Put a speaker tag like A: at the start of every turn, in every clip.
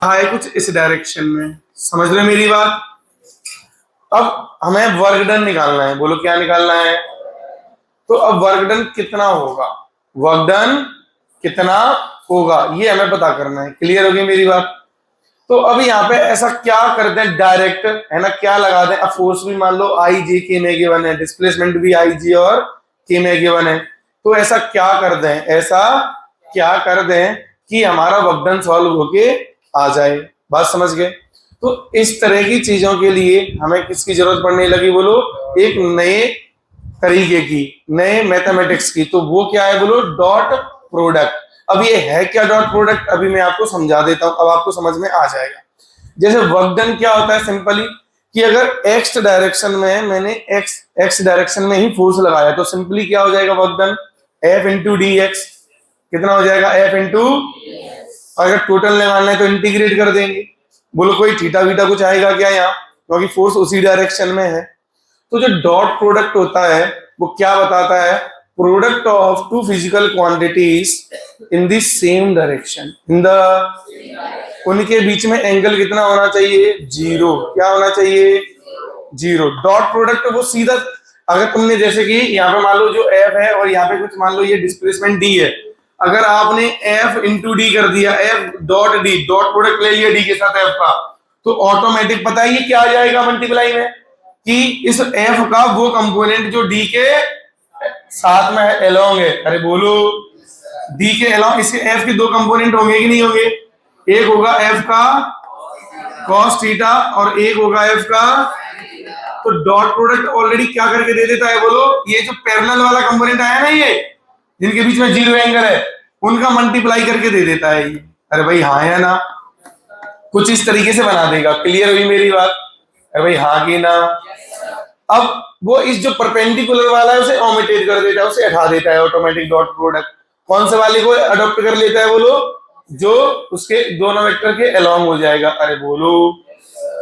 A: है कुछ इस डायरेक्शन में, समझ रहे मेरी बात। अब हमें वर्क डन निकालना है, बोलो क्या निकालना है। तो अब वर्क डन कितना होगा, वर्क डन कितना होगा ये हमें पता करना है। क्लियर होगी मेरी बात। तो अब यहाँ पे ऐसा क्या करते हैं डायरेक्ट, है ना, क्या लगा दें। अब फोर्स भी मान लो आई जी के में गिवन है, डिस्प्लेसमेंट भी आई जी और के में गिवन है। तो ऐसा क्या कर दें, ऐसा क्या कर दें कि हमारा वर्क डन सॉल्व होके आ जाए। बात समझ गए। तो इस तरह की चीजों के लिए हमें किसकी जरूरत पड़ने लगी, बोलो एक नए तरीके की, नए मैथमेटिक्स की। तो वो क्या है, बोलो डॉट प्रोडक्ट। अब ये है क्या डॉट प्रोडक्ट, अभी मैं आपको समझा देता हूं, अब आपको समझ में आ जाएगा। जैसे वर्क डन क्या होता है सिंपली, कि अगर एक्स डायरेक्शन में मैंने एक्स डायरेक्शन में ही फोर्स लगाया तो सिंपली क्या हो जाएगा work done, F into D x. कितना हो जाएगा, एफ इंटू, अगर टोटल निकालना है तो इंटीग्रेट कर देंगे। बोलो कोई थीटा वीटा कुछ आएगा क्या यहाँ, क्योंकि फोर्स उसी डायरेक्शन में है। तो जो डॉट प्रोडक्ट होता है वो क्या बताता है, product of two physical quantities in the same direction, in the, उनके बीच में एंगल कितना होना चाहिए, जीरो। क्या होना चाहिए, जीरो। डॉट प्रोडक्ट वो सीधा, अगर तुमने जैसे कि यहाँ पे मान लो जो एफ है और यहाँ पे कुछ मान लो ये डिस्प्लेसमेंट डी है, अगर आपने एफ इंटू डी कर दिया, F dot D, dot product ले लिया डी के साथ एफ का, तो ऑटोमेटिक पता है ये क्या आ जाएगा मल्टीप्लाई में, कि इस एफ का वो कंपोनेंट जो डी के साथ में है, एलोंग है। अरे बोलो डी के एलोंग, इसके एफ के दो कंपोनेंट होंगे कि नहीं होंगे, एक होगा एफ का कॉस थीटा और एक होगा एफ का। तो डॉट प्रोडक्ट ऑलरेडी क्या करके दे देता है, बोलो ये जो पैरेलल वाला कंपोनेंट आया ना, ये जिनके बीच में जीरो एंगल है, उनका मल्टीप्लाई करके दे देता है ये। अरे भाई हाँ है ना, कुछ इस तरीके से बना देगा। क्लियर हुई मेरी बात, अरे भाई हाँ की ना। अब वो इस जो परपेंडिकुलर वाला है उसे ओमिटेड कर देता है, उसे हटा देता है ऑटोमेटिक डॉट प्रोडक्ट। कौन से वाले को अडॉप्ट कर लेता है, बोलो जो उसके दोनों वेक्टर के अलोंग हो जाएगा। अरे बोलो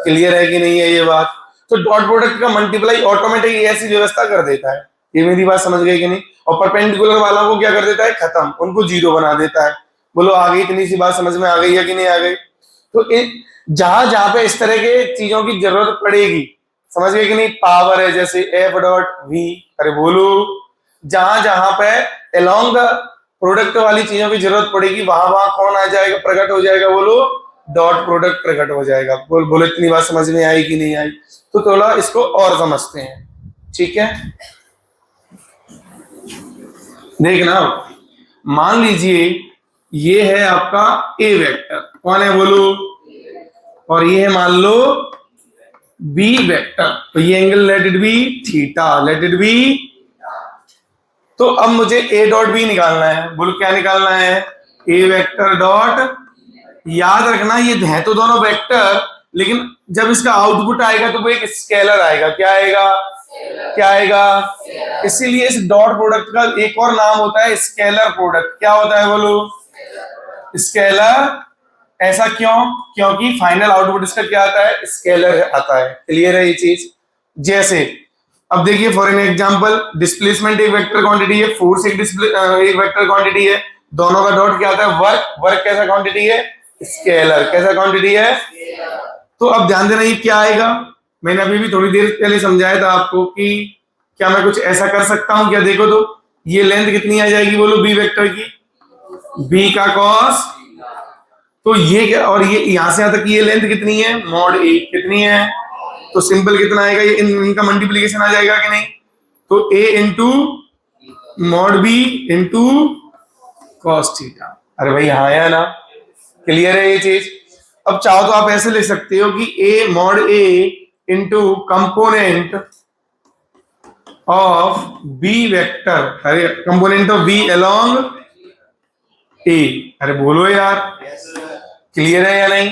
A: क्लियर है कि नहीं है ये बात। तो डॉट प्रोडक्ट का मल्टीप्लाई ऑटोमेटिक ऐसी व्यवस्था कर देता है। ये मेरी बात समझ गई कि नहीं। और परपेंडिकुलर वालों को क्या कर देता है, खत्म, उनको जीरो बना देता है। बोलो आ गई, इतनी सी बात समझ में आ गई है कि नहीं आ गई। तो जहां जहां पे इस तरह के चीजों की जरूरत पड़ेगी, समझ गए कि नहीं, पावर है जैसे एफ डॉट वी, अरे बोलो जहां जहां पे अलोंग द प्रोडक्ट वाली चीजों की जरूरत पड़ेगी वहां वहां कौन आ जाएगा, प्रकट हो जाएगा, बोलो डॉट प्रोडक्ट प्रकट हो जाएगा। बोलो इतनी बात समझ में आई कि नहीं आई। तो थोड़ा इसको और समझते हैं, ठीक है। देखना, मान लीजिए ये है आपका ए वेक्टर, कौन है बोलो, और ये है मान लो बी वेक्टर। तो ये angle let it be theta, let it be. तो अब मुझे ए डॉट बी निकालना है, बोलो क्या निकालना है, ए वेक्टर डॉट। याद रखना ये है तो दोनों वेक्टर, लेकिन जब इसका आउटपुट आएगा तो वो एक स्केलर आएगा। क्या आएगा, क्या आएगा, इसीलिए इस डॉट प्रोडक्ट का एक और नाम होता है स्केलर प्रोडक्ट। क्या होता है बोलो, स्केलर। ऐसा क्यों, क्योंकि फाइनल आउटपुट इसका क्या आता है, स्केलर आता है। क्लियर है ये चीज। जैसे अब देखिए फॉर एन एग्जांपल, डिस्प्लेसमेंट एक वेक्टर क्वांटिटी है, फोर्स एक वेक्टर क्वांटिटी है, दोनों का डॉट क्या आता है, वर्क। वर्क कैसा क्वांटिटी है, स्केलर। कैसा क्वांटिटी है। तो अब ध्यान देना ये क्या आएगा, मैंने अभी भी थोड़ी देर पहले समझाया था आपको कि क्या मैं कुछ ऐसा कर सकता हूं क्या। देखो तो ये लेंथ कितनी आ जाएगी, बोलो बी वेक्टर की, बी का कॉस। तो ये क्या, और ये यहां से यहां तक ये लेंथ कितनी है, मॉड ए कितनी है। तो सिंपल कितना आएगा, ये इनका मल्टीप्लीकेशन आ जाएगा कि नहीं। तो A into mod B into cos theta. अरे भाई हाँ है ना, क्लियर है ये चीज। अब चाहो तो आप ऐसे लिख सकते हो कि A mod A into component of B vector, अरे component of B along A. अरे बोलो यार क्लियर है या नहीं।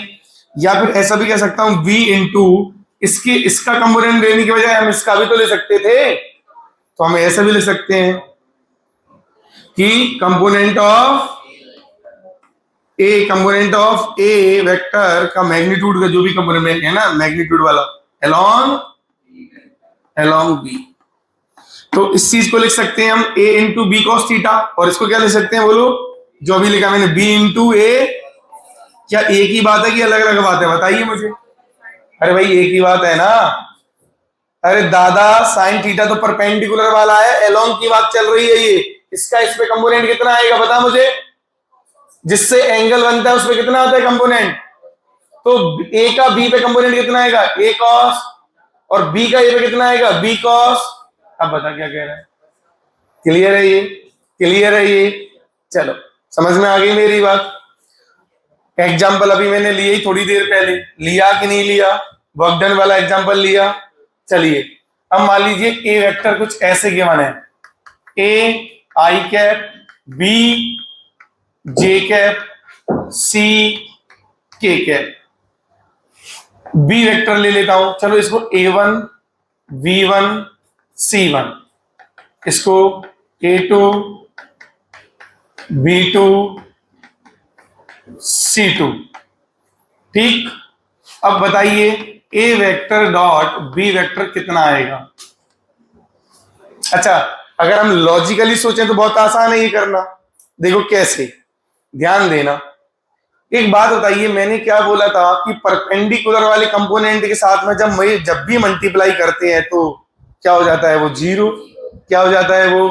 A: या फिर ऐसा भी कह सकता हूं v इंटू इसके, इसका कंपोनेंट लेने की बजाय हम इसका भी तो ले सकते थे, तो हम ऐसा भी ले सकते हैं कि कंपोनेंट ऑफ ए वेक्टर का मैग्नीट्यूड का जो भी कंपोनेंट है ना, मैग्नीट्यूड वाला अलोंग बी। तो इस चीज को लिख सकते हैं हम a into B cos theta, और इसको क्या लिख सकते हैं बोलो, जो अभी लिखा मैंने b इंटू ए क्या एक ही बात है कि अलग अलग बात है, बताइए मुझे। अरे भाई एक ही बात है ना। अरे दादा साइन थीटा तो परपेंडिकुलर वाला है, एलोंग की बात चल रही है ये। इसका इस पे कंपोनेंट कितना आएगा बता मुझे, जिससे एंगल बनता है उस पे कितना आता है कंपोनेंट। तो ए का बी पे कंपोनेंट कितना आएगा, ए कॉस, और बी का ए पे कितना आएगा, बी कॉस। अब बता क्या कह रहा है, क्लियर है ये, क्लियर है ये। चलो समझ में आ गई मेरी बात। एग्जाम्पल अभी मैंने लिया ही थोड़ी देर पहले, लिया कि नहीं लिया, वर्क डन वाला एग्जाम्पल लिया। चलिए अब मान लीजिए ए वेक्टर कुछ ऐसे गिवन है, ए आई कैप, बी जे कैप, सी के कैप। बी वेक्टर ले लेता हूं, चलो इसको A1 V1 C1, इसको A2 B2 C2। ठीक, अब बताइए ए वेक्टर डॉट बी वेक्टर कितना आएगा। अच्छा अगर हम लॉजिकली सोचें तो बहुत आसान है ये करना। देखो कैसे, ध्यान देना। एक बात बताइए, मैंने क्या बोला था कि परपेंडिकुलर वाले कंपोनेंट के साथ में जब भी मल्टीप्लाई करते हैं तो क्या हो जाता है वो जीरो, क्या हो जाता है वो,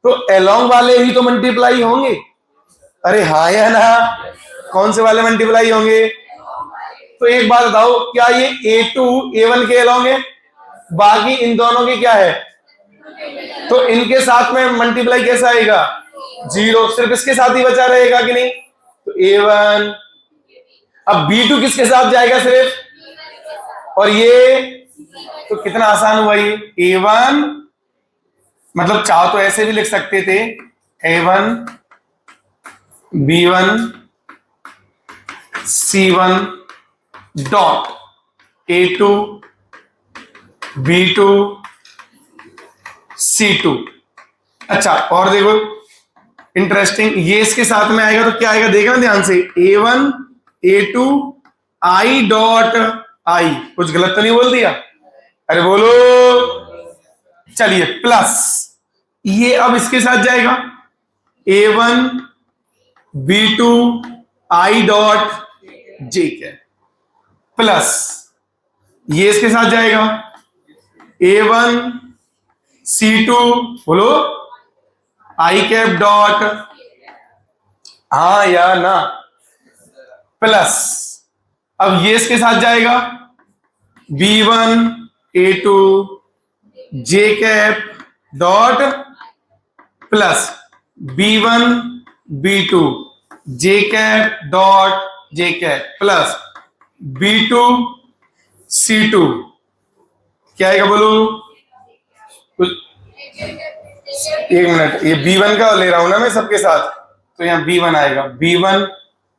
A: तो एलोंग वाले ही तो मल्टीप्लाई होंगे। अरे हाँ या ना, कौन से वाले मल्टीप्लाई होंगे। तो एक बात बताओ, क्या ये A2 A1 के एलोंग है, बाकी इन दोनों के क्या है, तो इनके साथ में मल्टीप्लाई कैसा आएगा, जीरो। सिर्फ इसके साथ ही बचा रहेगा कि नहीं, तो A1। अब B2 किसके साथ जाएगा सिर्फ, और ये, तो कितना आसान हुआ ये। A1 मतलब चाहो तो ऐसे भी लिख सकते थे, A1 B1 C1 dot A2 B2 C2। अच्छा और देखो इंटरेस्टिंग, ये इसके साथ में आएगा तो क्या आएगा, देखना ध्यान से, A1 A2 I dot I। कुछ गलत तो नहीं बोल दिया, अरे बोलो। चलिए प्लस ये अब इसके साथ जाएगा, A1 B2 I dot J के, प्लस ये इसके साथ जाएगा, A1 C2 बोलो I कैप डॉट, हाँ या ना, प्लस अब ये इसके साथ जाएगा, B1 A2 J cap dot, plus B1 B2 J cap dot J cap, plus B2 C2। क्या आएगा बोलो, एक मिनट, ये B1 का ले रहा हूं ना मैं सबके साथ, तो यहां B1 आएगा, B1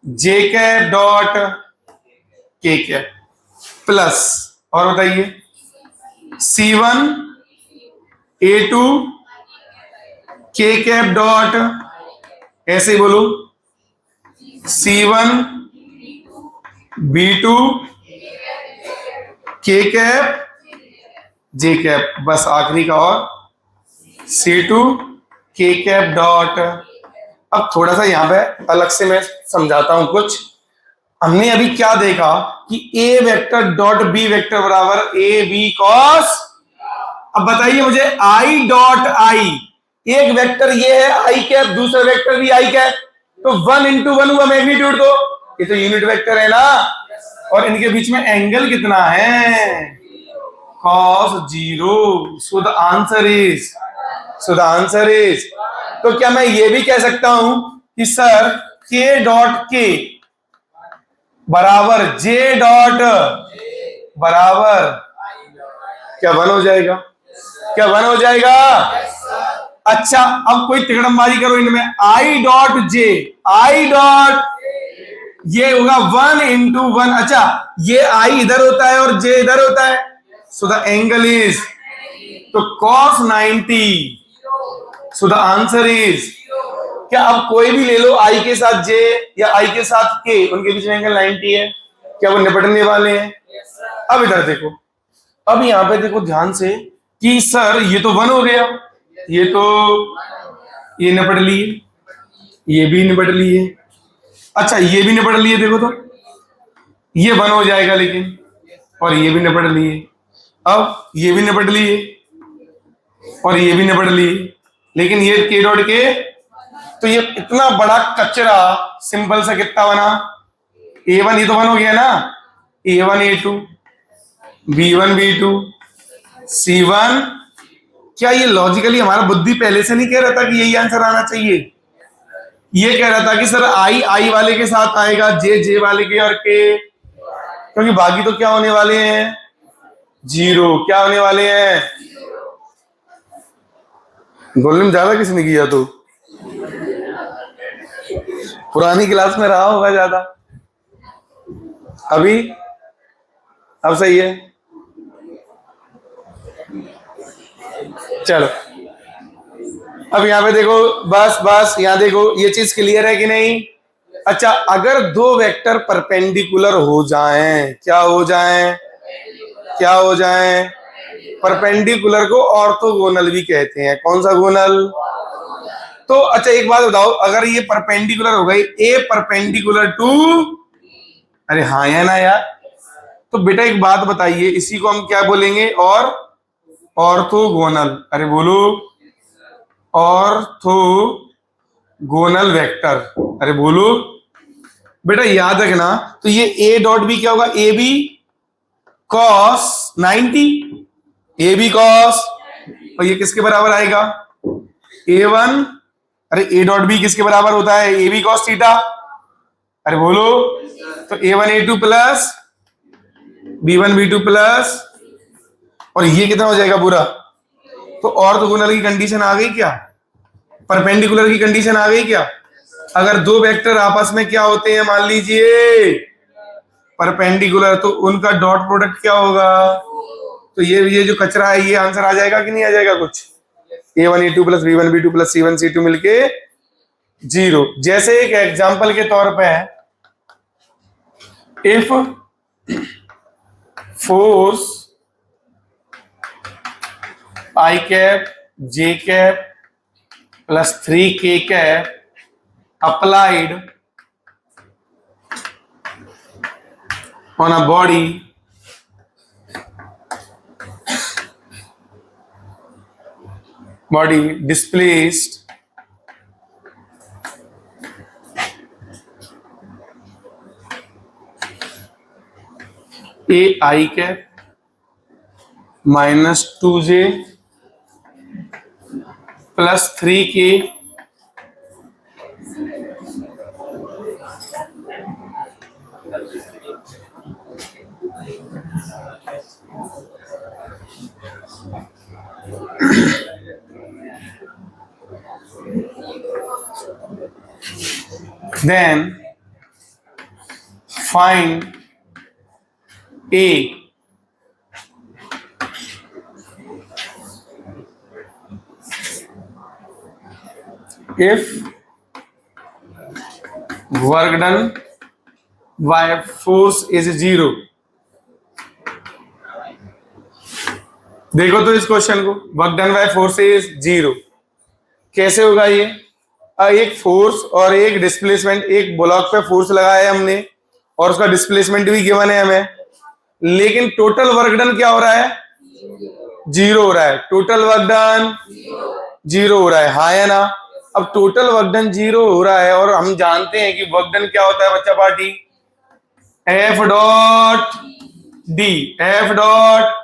A: J cap dot K cap, plus और बताइए C1 A2 K cap dot, ऐसे ही बोलो C1 B2 K cap J cap, बस आखिरी का, और C2 K कैप डॉट। अब थोड़ा सा यहां पे अलग से मैं समझाता हूं कुछ। हमने अभी क्या देखा कि A vector dot B vector बराबर ए बी कॉस। अब बताइए मुझे I डॉट I, एक वेक्टर ये है I कैप, दूसरा वेक्टर भी I कैप, तो 1 इंटू 1 हुआ मैग्नीट्यूड, तो ये तो यूनिट वेक्टर है ना, और इनके बीच में एंगल कितना है, cos 0। So the answer is, तो क्या मैं ये भी कह सकता हूं कि सर K डॉट K बराबर J डॉट बराबर क्या 1 हो जाएगा, क्या 1 हो जाएगा। अच्छा अब कोई तिकड़मबाजी करो इनमें, I dot J, I dot, ये होगा 1 इंटू 1। अच्छा ये I इधर होता है और J इधर होता है, सो द एंगल इज, तो cos 90। So the answer is, क्या अब कोई भी ले लो I के साथ J या I के साथ K, उनके बीच में एंगल 90 है, क्या वो निपटने वाले हैं। अब इधर देखो, अब यहां पे देखो ध्यान से कि सर ये तो 1 हो गया, ये तो ये निपट लिए, ये भी निपट लिए, अच्छा ये भी निपट लिए, देखो तो ये 1 हो जाएगा लेकिन, और ये भी निपट लिए, अब ये भी निपट लिए और ये भी निपट लिए, लेकिन ये के डॉट के, तो ये इतना बड़ा कचरा सिंपल सा कितना बना, A1, ये तो 1 हो गया ना, A1 A2 B1 B2 C1। क्या ये लॉजिकली हमारा बुद्धि पहले से नहीं कह रहा था कि यही आंसर आना चाहिए? ये कह रहा था कि सर आई वाले के साथ आएगा, जे वाले के और के, क्योंकि बाकी तो क्या होने वाले हैं, 0। क्या होने वाले हैं? गोल्डन ज्यादा किसने किया? तो पुरानी क्लास में रहा होगा ज्यादा, अभी अब सही है। चलो अब यहां पे देखो, बस यहां देखो, ये चीज क्लियर है कि नहीं? अच्छा, अगर दो वेक्टर परपेंडिकुलर हो जाएं, क्या हो जाएं? क्या हो जाएं? परपेंडिकुलर को ऑर्थोगोनल भी कहते हैं। कौन सा गोनल? तो अच्छा एक बात बताओ, अगर ये परपेंडिकुलर हो गई, ए परपेंडिकुलर टू, अरे हाँ या ना यार? तो बेटा एक बात बताइए, इसी को हम क्या बोलेंगे? और ऑर्थोगोनल। अरे बोलो, ऑर्थोगोनल वेक्टर। अरे बोलो बेटा, याद रखना, तो ये ए डॉट बी क्या होगा? A B cos 90, A B cos, और ये किसके बराबर आएगा? A1। अरे ए डॉट बी किसके बराबर होता है? A B cos theta. अरे बोलो, तो A1 A2 plus B1 B2 plus, और ये कितना हो जाएगा पूरा? तो ऑर्थोगोनल की कंडीशन आ गई क्या? परपेंडिकुलर की कंडीशन आ गई क्या? अगर दो वेक्टर आपस में क्या होते हैं, मान लीजिए परपेंडिकुलर, तो उनका डॉट प्रोडक्ट क्या होगा? तो ये जो कचरा है, ये आंसर आ जाएगा कि नहीं आ जाएगा? कुछ A1 A2 plus B1 B2 plus C1 C2 मिलके 0। जैसे एक एग्जांपल के तौर पे है, if force I cap J cap plus 3K cap applied on a body displaced A I cap minus 2J plus 3K then find A if work done by force is 0। देखो तो इस question को, work done by force is 0, कैसे होगा ये? एक force और एक डिस्प्लेसमेंट, एक ब्लॉक पे फोर्स लगाया है हमने और उसका डिस्प्लेसमेंट भी गिवन है हमें, लेकिन टोटल वर्क डन क्या हो रहा है? 0 हो रहा है। टोटल वर्क डन 0 हो रहा है, हाँ या ना? अब टोटल वर्क डन 0 हो रहा है, और हम जानते हैं कि वर्क डन क्या होता है बच्चा party? F dot D, F dot.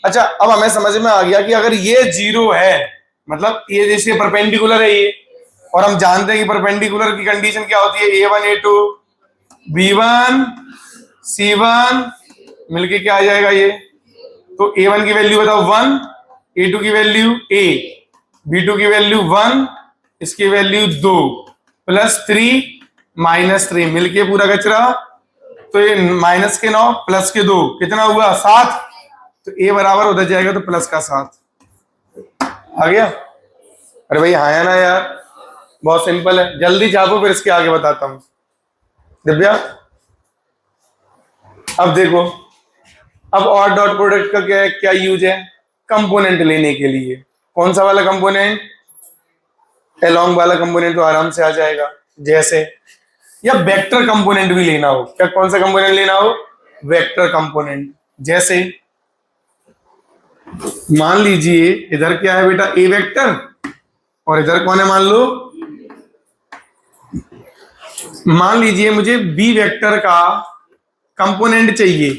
A: अच्छा अब हमें समझ में आ गया कि अगर ये 0 है, मतलब ये जैसे परपेंडिकुलर है ये, और हम जानते हैं कि परपेंडिकुलर की कंडीशन क्या होती है? A1 A2 B1 C1 मिलके क्या आ जाएगा ये? तो A1 की वैल्यू बताओ 1, A2 की वैल्यू A, B2 की वैल्यू 1, इसकी वैल्यू 2 प्लस 3 माइनस 3 मिलके पूरा कचरा, तो ये माइनस के 9 प्लस के 2 कितना हुआ? 7। तो A बराबर उधर जाएगा तो प्लस का 7 आ गया। अरे भाई हाँ या ना यार? बहुत सिंपल है, जल्दी छापो फिर इसके आगे बताता हूं। दिव्या अब देखो, अब और डॉट प्रोडक्ट का क्या यूज है? कंपोनेंट लेने के लिए। कौन सा वाला कंपोनेंट? अलोंग वाला कंपोनेंट तो आराम से आ जाएगा। जैसे या वेक्टर कंपोनेंट भी लेना हो, क्या कौन सा कंपोनेंट लेना हो, वेक्टर कंपोनेंट। जैसे मान लीजिए इधर क्या है बेटा, ए वेक्टर, और इधर कौन है मान लो, मान लीजिए मुझे बी वेक्टर का कंपोनेंट चाहिए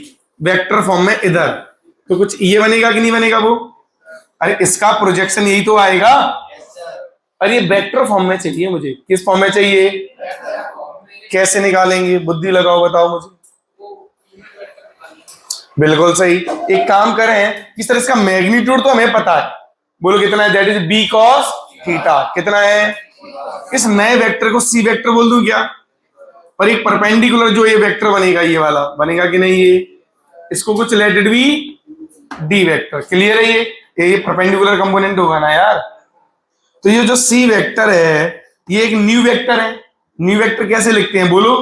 A: वेक्टर फॉर्म में इधर, तो कुछ ये बनेगा कि नहीं बनेगा वो, अरे इसका प्रोजेक्शन यही तो आएगा, अरे ये वेक्टर फॉर्म में चाहिए मुझे, किस फॉर्म में चाहिए, कैसे निकालेंगे, बुद्धि लगाओ बताओ मुझे। बिल्कुल सही, एक काम करें, किस तरह इसका मैग्नीट्यूड तो हमें पता है, बोलो कितना है, that is B cos theta, कितना है, इस नए वेक्टर को सी वेक्टर बोल दूं क्या, और एक परपेंडिकुलर जो ये वेक्टर बनेगा, ये वाला बनेगा कि नहीं, ये इसको कुछ late it B D vector, clear है, ये परपेंडिकुलर कंपोनेंट होगा ना यार। तो ये जो सी वेक्टर है ये एक न्यू वेक्टर है, न्यू वेक्टर कैसे लिखते हैं बोलो,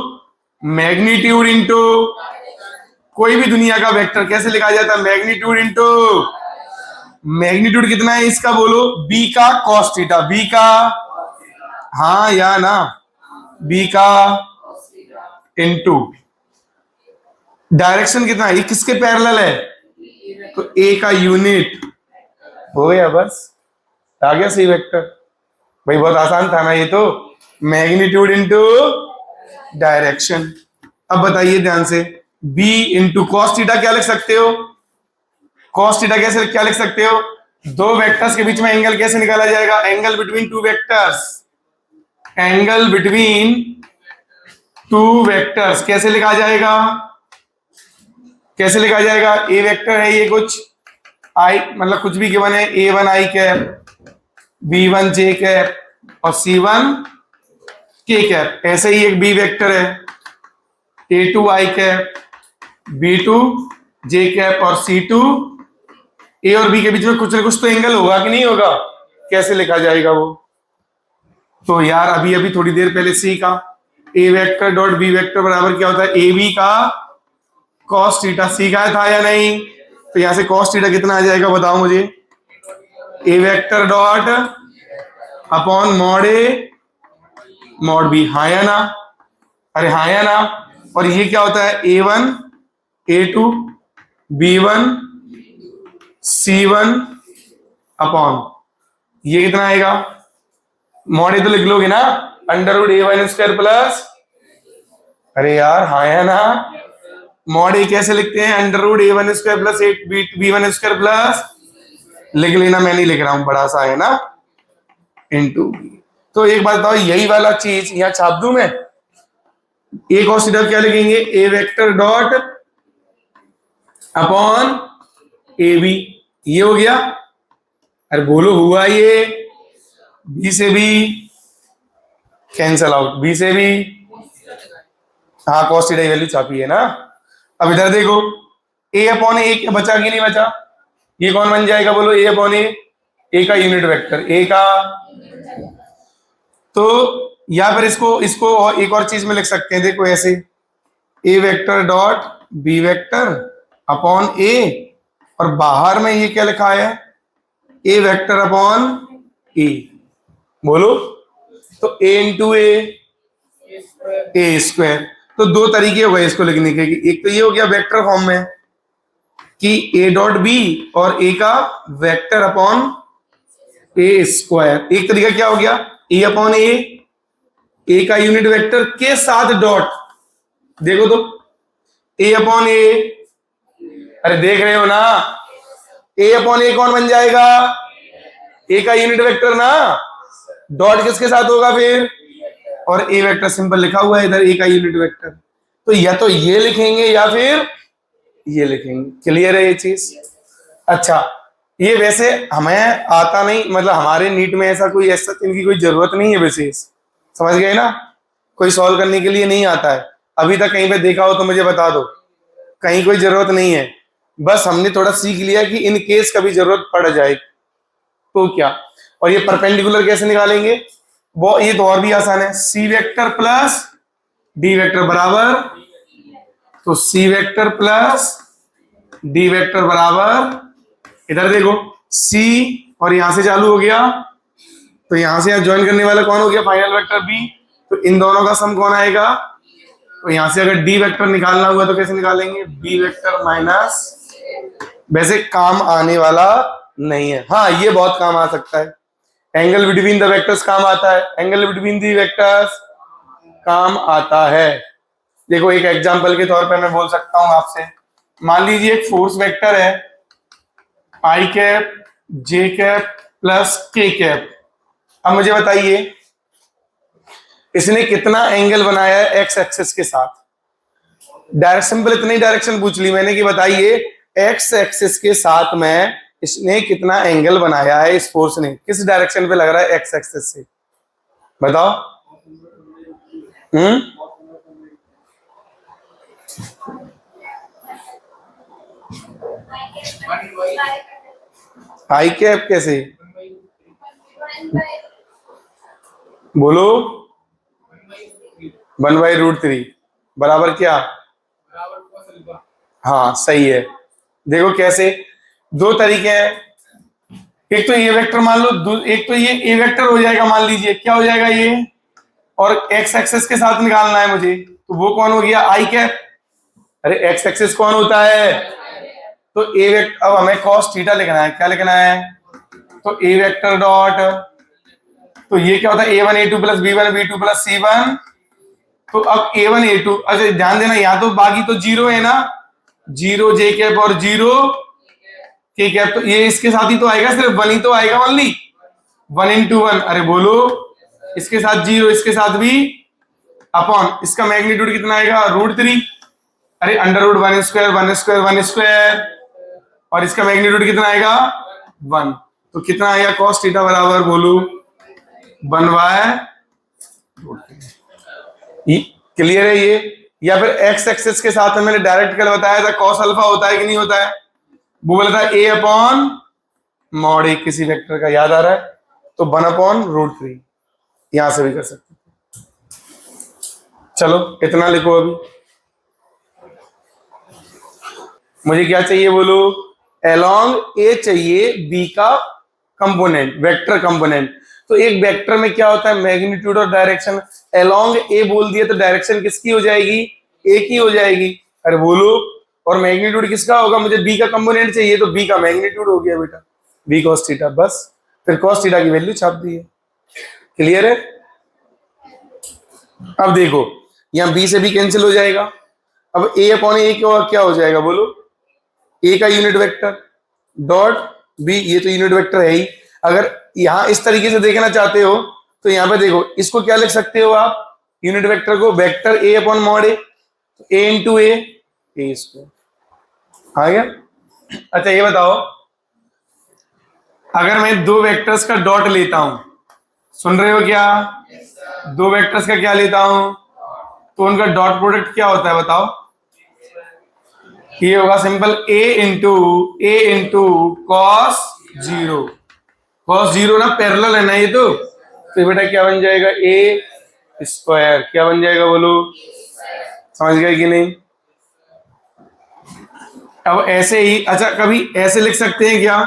A: मैग्नीट्यूड इनटू कोई भी दुनिया का वेक्टर कैसे लिखा जाता है, मैग्नीट्यूड इनटू मैग्नीट्यूड कितना है इसका बोलो, बी का कॉस थीटा, बी का, हाँ या ना, बी का इनटू डायरेक्शन कितना है, ये किसके पैरेलल है, तो ए का यूनिट, हो गया बस, आ गया सी वेक्टर, भाई बहुत आसान था ना ये तो, मैग्नीट्यूड इनटू डायरेक्शन। अब बताइए ध्यान से, b इंटू कॉस थीटा क्या लिख सकते हो, कॉस थीटा कैसे क्या लिख सकते हो, दो वेक्टर्स के बीच में एंगल कैसे निकाला जाएगा, angle between two vectors, angle between two vectors कैसे लिखा जाएगा, कैसे लिखा जाएगा, ए वेक्टर है ये कुछ आई, मतलब कुछ भी गिवन है, a1 आई कैप, b1 जे कैप और c1 के कैप, ऐसे ही एक बी वेक्टर है, a2 आई कैप, b2 जे कैप और c2, ए और बी के बीच में कुछ ना कुछ तो एंगल होगा कि नहीं होगा, कैसे लिखा जाएगा वो, तो यार अभी अभी थोड़ी देर पहले सी का ए वेक्टर डॉट बी वेक्टर बराबर क्या होता है, ए बी का कॉस थीटा, सीखा था या नहीं, तो यहां से कॉस थीटा कितना आ जाएगा बताओ मुझे, ए vector dot upon mod A mod B, हाँ या ना, अरे हाँ या ना, और ये क्या होता है, a1 a2 b1 c1 upon, ये कितना आएगा, मॉड ए तो लिख लोगे ना, under root a1 square plus, अरे यार हाँ या ना, मॉड ए कैसे लिखते हैं, under root a1 square plus b1 square plus, लिख लेना, मैं नहीं लिख रहा हूं, बड़ा सा है ना, इनटू। तो एक बात बताओ, यही वाला चीज यहां छाप दूं मैं, ए कॉस थीटा क्या लिखेंगे, A vector dot upon A B, ये हो गया, अरे बोलो हुआ ये, बी से बी कैंसल आउट, बी से बी, हाँ कॉस थीटा की वैल्यू छापी है ना। अब इधर देखो, ए अपॉन ए बचा कि नहीं बचा, ये कौन बन जाएगा बोलो, ए अपॉन ए का यूनिट वेक्टर, ए का, तो या फिर इसको और एक और चीज में लिख सकते हैं, देखो ऐसे, A vector dot B vector upon A, और बाहर में ये क्या लिखा है, ए वेक्टर अपॉन ए, बोलो, तो ए इंटू ए स्क्वायर, तो दो तरीके हो गए इसको लिखने के, एक तो ये हो गया वेक्टर फॉर्म में कि ए डॉट बी और ए का वेक्टर अपॉन ए स्क्वायर, एक तरीका क्या हो गया, ए अपॉन ए का यूनिट वेक्टर के साथ डॉट, देखो तो ए अपॉन ए, अरे देख रहे हो ना, ए अपॉन ए कौन बन जाएगा, ए का यूनिट वेक्टर ना, डॉट किसके साथ होगा फिर, और ए वेक्टर सिंपल लिखा हुआ है इधर, ए का यूनिट वेक्टर, तो या तो ये लिखेंगे या फिर ये लिखेंगे, क्लियर है ये चीज। अच्छा, ये वैसे हमें आता नहीं, मतलब हमारे नीट में ऐसा कोई ऐसा इनकी कोई जरूरत नहीं है विशेष, समझ गए ना, कोई सॉल्व करने के लिए नहीं आता है, अभी तक कहीं पे देखा हो तो मुझे बता दो, कहीं कोई जरूरत नहीं है, बस हमने थोड़ा सीख लिया कि इन केस कभी जरूरत पड़ जाए तो क्या। और ये परपेंडिकुलर कैसे निकालेंगे, वो ये तो और भी आसान है, C vector plus D vector बराबर, तो C vector plus D vector बराबर, इधर देखो सी और यहां से चालू हो गया, तो यहां से यहां ज्वाइन करने वाला कौन हो गया, फाइनल वेक्टर बी, तो इन दोनों का सम कौन आएगा, तो यहां से अगर डी वेक्टर निकालना हुआ तो कैसे निकालेंगे, बी वेक्टर माइनस, वैसे काम आने वाला नहीं है, हाँ ये बहुत काम आ सकता है, एंगल बिटवीन द वेक्टर्स काम आता है, एंगल बिटवीन दी वेक्टर्स काम आता है। देखो एक एग्जांपल के तौर पे मैं बोल सकता हूं आपसे, मान लीजिए एक फोर्स वेक्टर है आई कैप जे कैप प्लस के कैप। अब मुझे बताइए इसने कितना एंगल बनाया है एक्स एक्सिस के साथ। डायरेक्ट सिंपल इतनी डायरेक्शन पूछ ली मैंने कि बताइए एक्स एक्सिस के साथ में इसने कितना एंगल बनाया है, इस फोर्स ने किस डायरेक्शन पे लग रहा है एक्स एक्सिस से, बताओ। आई कैप कैसे, बोलो, 1/√3 बराबर क्या, हाँ सही है। देखो कैसे, दो तरीके हैं, एक तो ये वेक्टर मान लो, एक तो ये ए वेक्टर हो जाएगा, मान लीजिए क्या हो जाएगा ये, और एक्स एक्सिस के साथ निकालना है मुझे, तो वो कौन हो गया आई कैप। अरे एक्स एक्सिस कौन होता है, तो ए वेक्टर, अब हमें कॉस थीटा लिखना है, क्या लिखना है, तो ए वेक्टर डॉट, तो ये क्या होता है a1 a2 plus b1 b2 plus c1, तो अब a1 a2, अच्छा ध्यान देना यहाँ तो बाकी तो जीरो है ना, 0 जे कैप और 0 के कैप, तो ये इसके साथ ही तो आएगा, सिर्फ 1 ही तो आएगा ओनली, 1 into 1, अरे बोलो, इसके साथ 0 इसके साथ भी अपॉन, इसका मैग्नीट्यूड कितना आएगा √3, अरे √1² 1² 1², और इसका मैग्नीट्यूड कितना आएगा 1, तो कितना आएगा cos थीटा बराबर, बोलो 1/√3। क्लियर है ये, या फिर एक्स एक्सिस के साथ में मैंने डायरेक्ट कल बताया था cos अल्फा होता है कि नहीं होता है, वो बोला था a/mod a किसी वेक्टर का, याद आ रहा है, तो 1/√3 यहां से भी कर सकते हैं। चलो इतना लिखो, अभी मुझे क्या चाहिए बोलो, अलोंग ए चाहिए बी का कंपोनेंट, वेक्टर कंपोनेंट। तो एक वेक्टर में क्या होता है मैग्नीट्यूड और डायरेक्शन, अलोंग ए बोल दिया तो डायरेक्शन किसकी हो जाएगी, ए की हो जाएगी, अरे बोलो, और मैग्नीट्यूड किसका होगा, मुझे बी का कंपोनेंट चाहिए, तो बी का मैग्नीट्यूड हो गया बेटा बी cos थीटा, बस फिर cos थीटा की वैल्यू छाप दी है। क्लियर है, अब देखो यहां बी से बी कैंसिल हो जाएगा, अब a/a क्या हो जाएगा बोलो, ए का यूनिट वेक्टर डॉट बी, ये तो यूनिट वेक्टर है ही। अगर यहां इस तरीके से देखना चाहते हो तो यहां पे देखो, इसको क्या लिख सकते हो आप, यूनिट वेक्टर को vector a/mod a, a into A square आ गया। अच्छा ये बताओ, अगर मैं दो वेक्टर्स का डॉट लेता हूं, सुन रहे हो क्या, दो वेक्टर्स का क्या लेता हूं, तो उनका डॉट प्रोडक्ट क्या होता है बताओ, ये होगा सिंपल a इंटू cos 0 ना पैरेलल है ना ये, तो बेटा क्या बन जाएगा a², क्या बन जाएगा बोलो, समझ गए कि नहीं। अब ऐसे ही, अच्छा कभी ऐसे लिख सकते हैं क्या,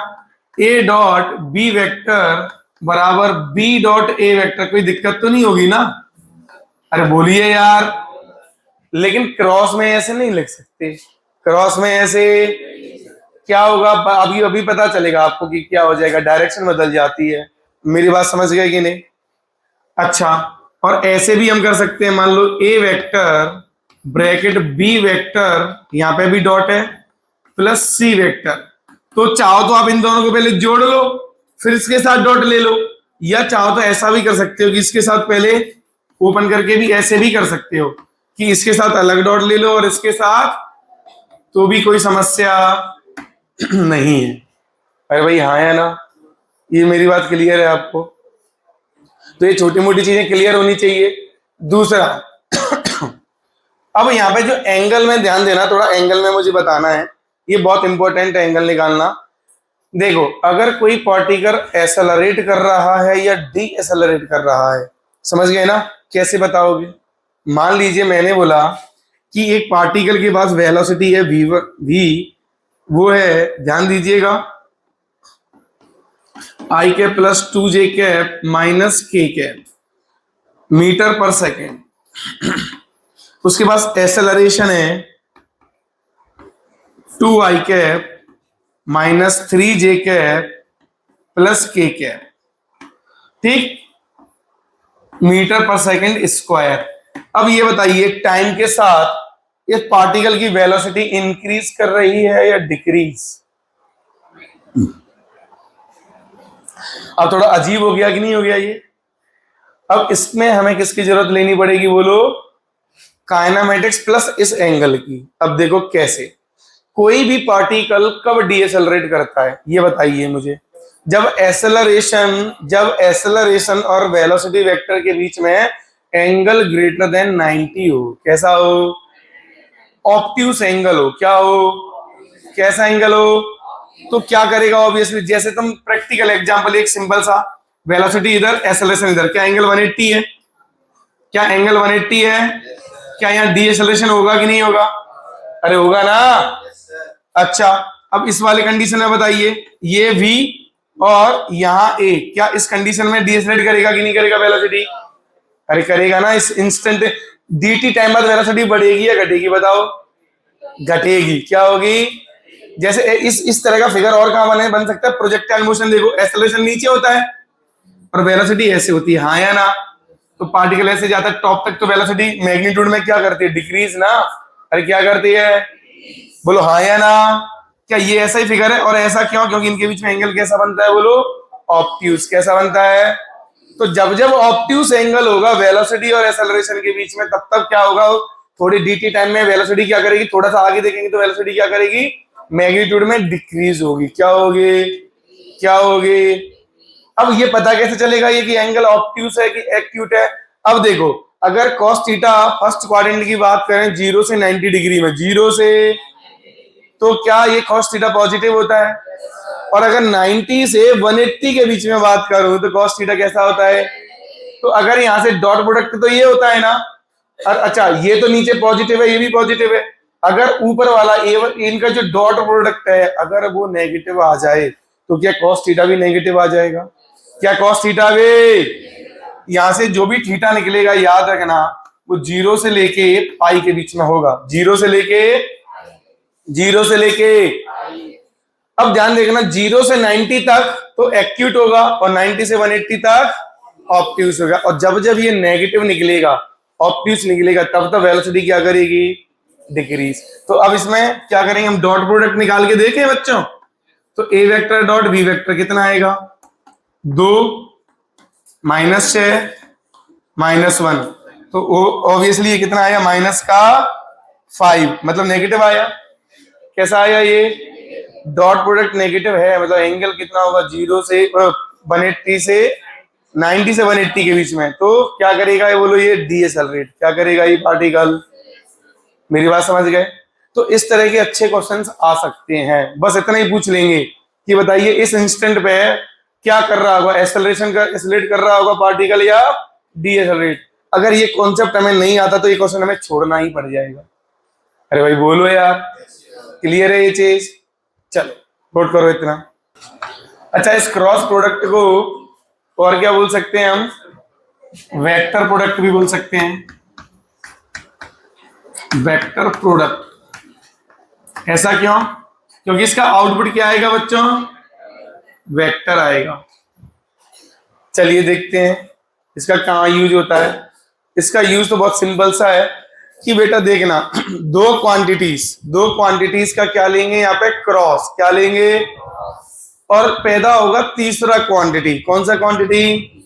A: a डॉट बी वेक्टर बराबर b डॉट a वेक्टर, कोई दिक्कत तो नहीं होगी ना, अरे बोलिए यार, लेकिन क्रॉस में ऐसे नहीं लिख सकते, क्रॉस में ऐसे क्या होगा, अभी पता चलेगा आपको कि क्या हो जाएगा, डायरेक्शन बदल जाती है, मेरी बात समझ गए कि नहीं। अच्छा और ऐसे भी हम कर सकते हैं, मान लो ए वेक्टर ब्रैकेट बी वेक्टर, यहां पे भी डॉट है, प्लस सी वेक्टर, तो चाहो तो आप इन दोनों को पहले जोड़ लो फिर इसके साथ डॉट ले लो, या चाहो तो ऐसा भी कर सकते हो कि इसके साथ पहले ओपन करके भी ऐसे भी कर सकते हो कि इसके साथ अलग डॉट ले लो और इसके साथ, तो भी कोई समस्या नहीं है। अरे भाई हाँ है ना, ये मेरी बात क्लियर है आपको, तो ये छोटी मोटी चीजें क्लियर होनी चाहिए। दूसरा अब यहाँ पे जो एंगल में ध्यान देना, थोड़ा एंगल में मुझे बताना है, ये बहुत इंपॉर्टेंट है एंगल निकालना। देखो अगर कोई पार्टिकल एसेलरेट कर रहा है या डी एसेलरेट कर रहा है, समझ गए ना, कैसे बताओगे, मान लीजिए मैंने बोला कि एक पार्टिकल के पास वेलोसिटी है v, वो है ध्यान दीजिएगा i cap plus 2j cap minus k cap metre पर सेकेंड। उसके पास एक्सेलरेशन है 2i cap minus 3j cap plus k cap, ठीक, मीटर पर सेकंड स्क्वायर। अब ये बताइए टाइम के साथ इस पार्टिकल की वेलोसिटी इंक्रीज कर रही है या डिक्रीज? अब थोड़ा अजीब हो गया कि नहीं हो गया ये? अब इसमें हमें किसकी जरूरत लेनी पड़ेगी बोलो? काइनेमेटिक्स प्लस इस एंगल की। अब देखो कैसे, कोई भी पार्टिकल कब डीएसेलरेट करता है ये बताइए मुझे? जब एसेलरेशन और वेलोसिटी वेक्टर के बीच में एंगल ग्रेटर देन 90 हो। कैसा हो? ऑब्ट्यूस एंगल हो। क्या हो? कैसा एंगल हो? तो क्या करेगा? ऑब्वियसली जैसे तुम प्रैक्टिकल एग्जांपल, एक सिंपल सा, वेलोसिटी इधर, एक्सेलरेशन इधर, क्या एंगल 180 है? क्या एंगल 180 है? क्या यहाँ डीएसेलरेशन होगा कि नहीं होगा? अरे होगा ना। अच्छा, अब इस वाले कंडीशन में बताइए, ये v और यहाँ a, क्या इस कंडीशन में डीएसेलरेट करेगा कि नहीं करेगा वेलोसिटी? अरे करेगा ना। इस इंस्टेंट dt टाइम बाद वेलोसिटी बढ़ेगी या घटेगी बताओ? घटेगी। क्या होगी? जैसे इस तरह का फिगर और कहां बन सकता है? प्रोजेक्टाइल मोशन देखो, एक्सेलरेशन नीचे होता है और वेलोसिटी ऐसे होती है, हाँ या ना? तो पार्टिकल ऐसे जाता है टॉप तक, तो वेलोसिटी मैग्नीट्यूड में क्या करती है? डिक्रीज ना। अरे क्या करती है? बोलो हाँ या ना? क्या ये ऐसा ही फिगर है? और ऐसा क्यों? क्योंकि इनके बीच में एंगल कैसा बनता है बोलो? ऑब्ट्यूस। कैसा बनता है? तो जब जब ऑब्ट्यूस एंगल होगा वेलोसिटी और एक्सेलरेशन के बीच में, तब तब क्या होगा? थोड़ी dt टाइम में वेलोसिटी क्या करेगी? थोड़ा सा आगे देखेंगे तो वेलोसिटी क्या करेगी? मैग्नीट्यूड में डिक्रीज होगी। क्या होगी? क्या होगी? अब ये पता कैसे चलेगा ये कि एंगल ऑब्ट्यूस है कि एक्यूट है? अब देखो, अगर cos थीटा फर्स्ट क्वाड्रेंट की बात करें 0 से 90 डिग्री में, 0 से, तो क्या ये cos थीटा पॉजिटिव होता है? और अगर 90 से 180 के बीच में बात करूं तो cos थीटा कैसा होता है? तो अगर यहां से डॉट प्रोडक्ट तो ये होता है ना। और अच्छा, ये तो नीचे पॉजिटिव है, ये भी पॉजिटिव है। अगर ऊपर वाला इनका जो डॉट प्रोडक्ट है अगर वो नेगेटिव आ जाए तो क्या cos थीटा भी नेगेटिव आ जाएगा? क्या cos थीटा भी? यहां से जो भी थीटा निकलेगा याद रखना वो 0 से लेके पाई के बीच में होगा। 0 से लेके अब ध्यान देखना, 0 से 90 तक तो एक्यूट होगा और 90 से 180 तक ऑब्ट्यूस होगा। और जब जब ये नेगेटिव निकलेगा, ऑब्ट्यूस निकलेगा, तब तक वेलोसिटी क्या करेगी? डिक्रीज। तो अब इसमें क्या करेंगे हम? डॉट प्रोडक्ट निकाल के देखें बच्चों। तो ए वेक्टर डॉट बी वेक्टर कितना आएगा? 2 माइनस 6 माइनस 1, तो ऑब्वियसली ये कितना आया? माइनस का 5, मतलब नेगेटिव आया। कैसा आया? ये डॉट प्रोडक्ट नेगेटिव है, मतलब एंगल कितना होगा? 0 से 180 से 90 से 180 के बीच में। तो क्या करेगा ये बोलो? ये डीएसेलरेट। क्या करेगा ये पार्टिकल? मेरी बात समझ गए? तो इस तरह के अच्छे क्वेश्चंस आ सकते हैं। बस इतना ही पूछ लेंगे कि बताइए इस इंस्टेंट पे क्या कर रहा होगा? एक्सेलरेट कर रहा होगा पार्टिकल या डीएसेलरेट? अगर ये कॉन्सेप्ट हमें नहीं आता तो ये क्वेश्चन हमें छोड़ना ही पड़ जाएगा। अरे भाई बोलो यार, क्लियर है ये चीज? चलो नोट करो इतना। अच्छा, इस क्रॉस प्रोडक्ट को और क्या बोल सकते हैं हम? वेक्टर प्रोडक्ट भी बोल सकते हैं। Vector product. ऐसा क्यों? क्योंकि इसका आउटपुट क्या आएगा बच्चों? वेक्टर आएगा। चलिए देखते हैं इसका कहाँ यूज होता है। इसका यूज तो बहुत सिंपल सा है कि बेटा देखना, दो क्वांटिटीज का क्या लेंगे यहाँ पे? क्रॉस। क्या लेंगे? और पैदा होगा तीसरा क्वांटिटी। कौन सा क्वांटिटी?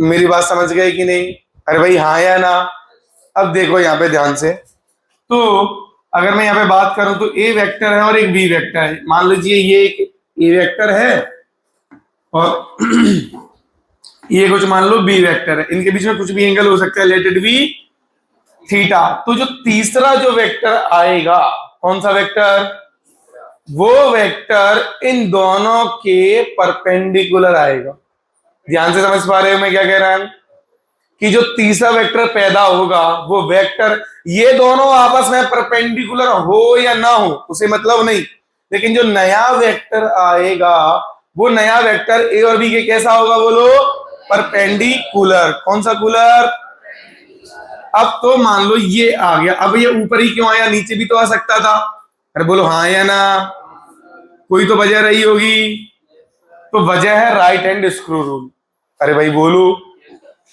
A: मेरी बात समझ गए कि नहीं? अरे भाई हाँ या ना? अब देखो यहाँ पे ध्यान से, तो अगर मैं यहाँ पे बात करूं तो ए वेक्टर है और एक बी वेक्टर है। मान लीजिए ये एक ए वेक्टर है और ये कुछ मान लो बी वेक्टर है। इनके बीच में कुछ भी एंगल हो सकता है, लेट इट बी थीटा। तो जो तीसरा जो वेक्टर आएगा, कौन सा वेक्टर? वो वेक्टर इन दोनों के परपेंडिकुलर आएगा। ध्यान से समझ पा रहे हो मैं क्या कह रहा हूं? कि जो तीसरा वेक्टर पैदा होगा वो वेक्टर, ये दोनों आपस में परपेंडिकुलर हो या ना हो उसे मतलब नहीं, लेकिन जो नया वेक्टर आएगा वो नया वेक्टर ए और बी के कैसा होगा बोलो? परपेंडिकुलर। कौन सा कुलर? अब तो मान लो ये आ गया, अब ये ऊपर ही क्यों आया, नीचे भी तो आ सकता था। अरे बोलो हाँ या ना, कोई तो वजह रही होगी। तो वजह है राइट हैंड स्क्रू रूल। अरे भाई बोलो,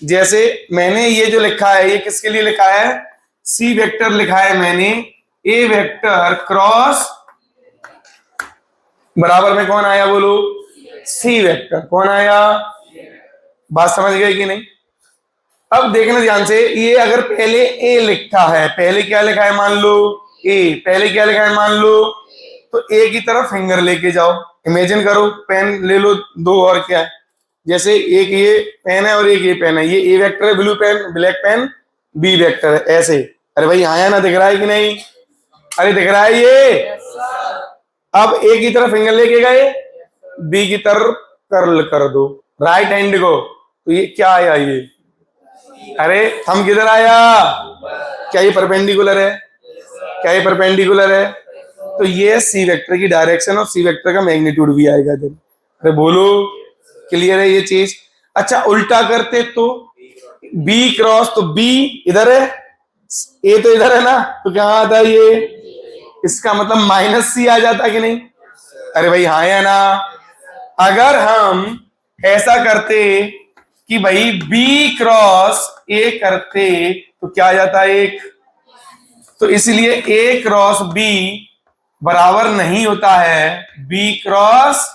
A: जैसे मैंने ये जो लिखा है ये किसके लिए लिखा है, सी वेक्टर लिखा है मैंने, ए वेक्टर क्रॉस बराबर में कौन आया बोलो, सी वेक्टर। कौन आया, बात समझ गए कि नहीं। अब देखना ध्यान से, ये अगर पहले ए लिखा है, पहले क्या लिखा है मान लो ए, पहले क्या लिखा है मान लो, तो ए की तरफ फिंगर लेके जाओ, इमेजिन करो, पेन ले लो दो, और क्या है, जैसे एक ये पेन है और एक ये पेन है, ये ए वेक्टर है blue pen, black pen B vector है, ऐसे। अरे भाई आया ना, दिख रहा है कि नहीं, अरे दिख रहा है ये। अब ए की तरफ फिंगर लेके गए, बी की तरफ कर्ल कर दो राइट हैंड को, तो ये क्या आया ये, अरे थंब किधर आया, क्या ये परपेंडिकुलर है, क्या ये परपेंडिकुलर है, तो ये सी वेक्टर की डायरेक्शन और सी वेक्टर का मैग्नीट्यूड भी आएगा इधर। अरे बोलो क्लियर है ये चीज। अच्छा उल्टा करते तो बी क्रॉस, तो बी इधर है, ए तो इधर है ना, तो क्या आता है ये, इसका मतलब माइनस सी आ जाता कि नहीं। अरे भाई हाँ या ना। अगर हम ऐसा करते कि भाई बी क्रॉस ए करते तो क्या आ जाता है एक, तो इसलिए ए क्रॉस बी बराबर नहीं होता है बी क्रॉस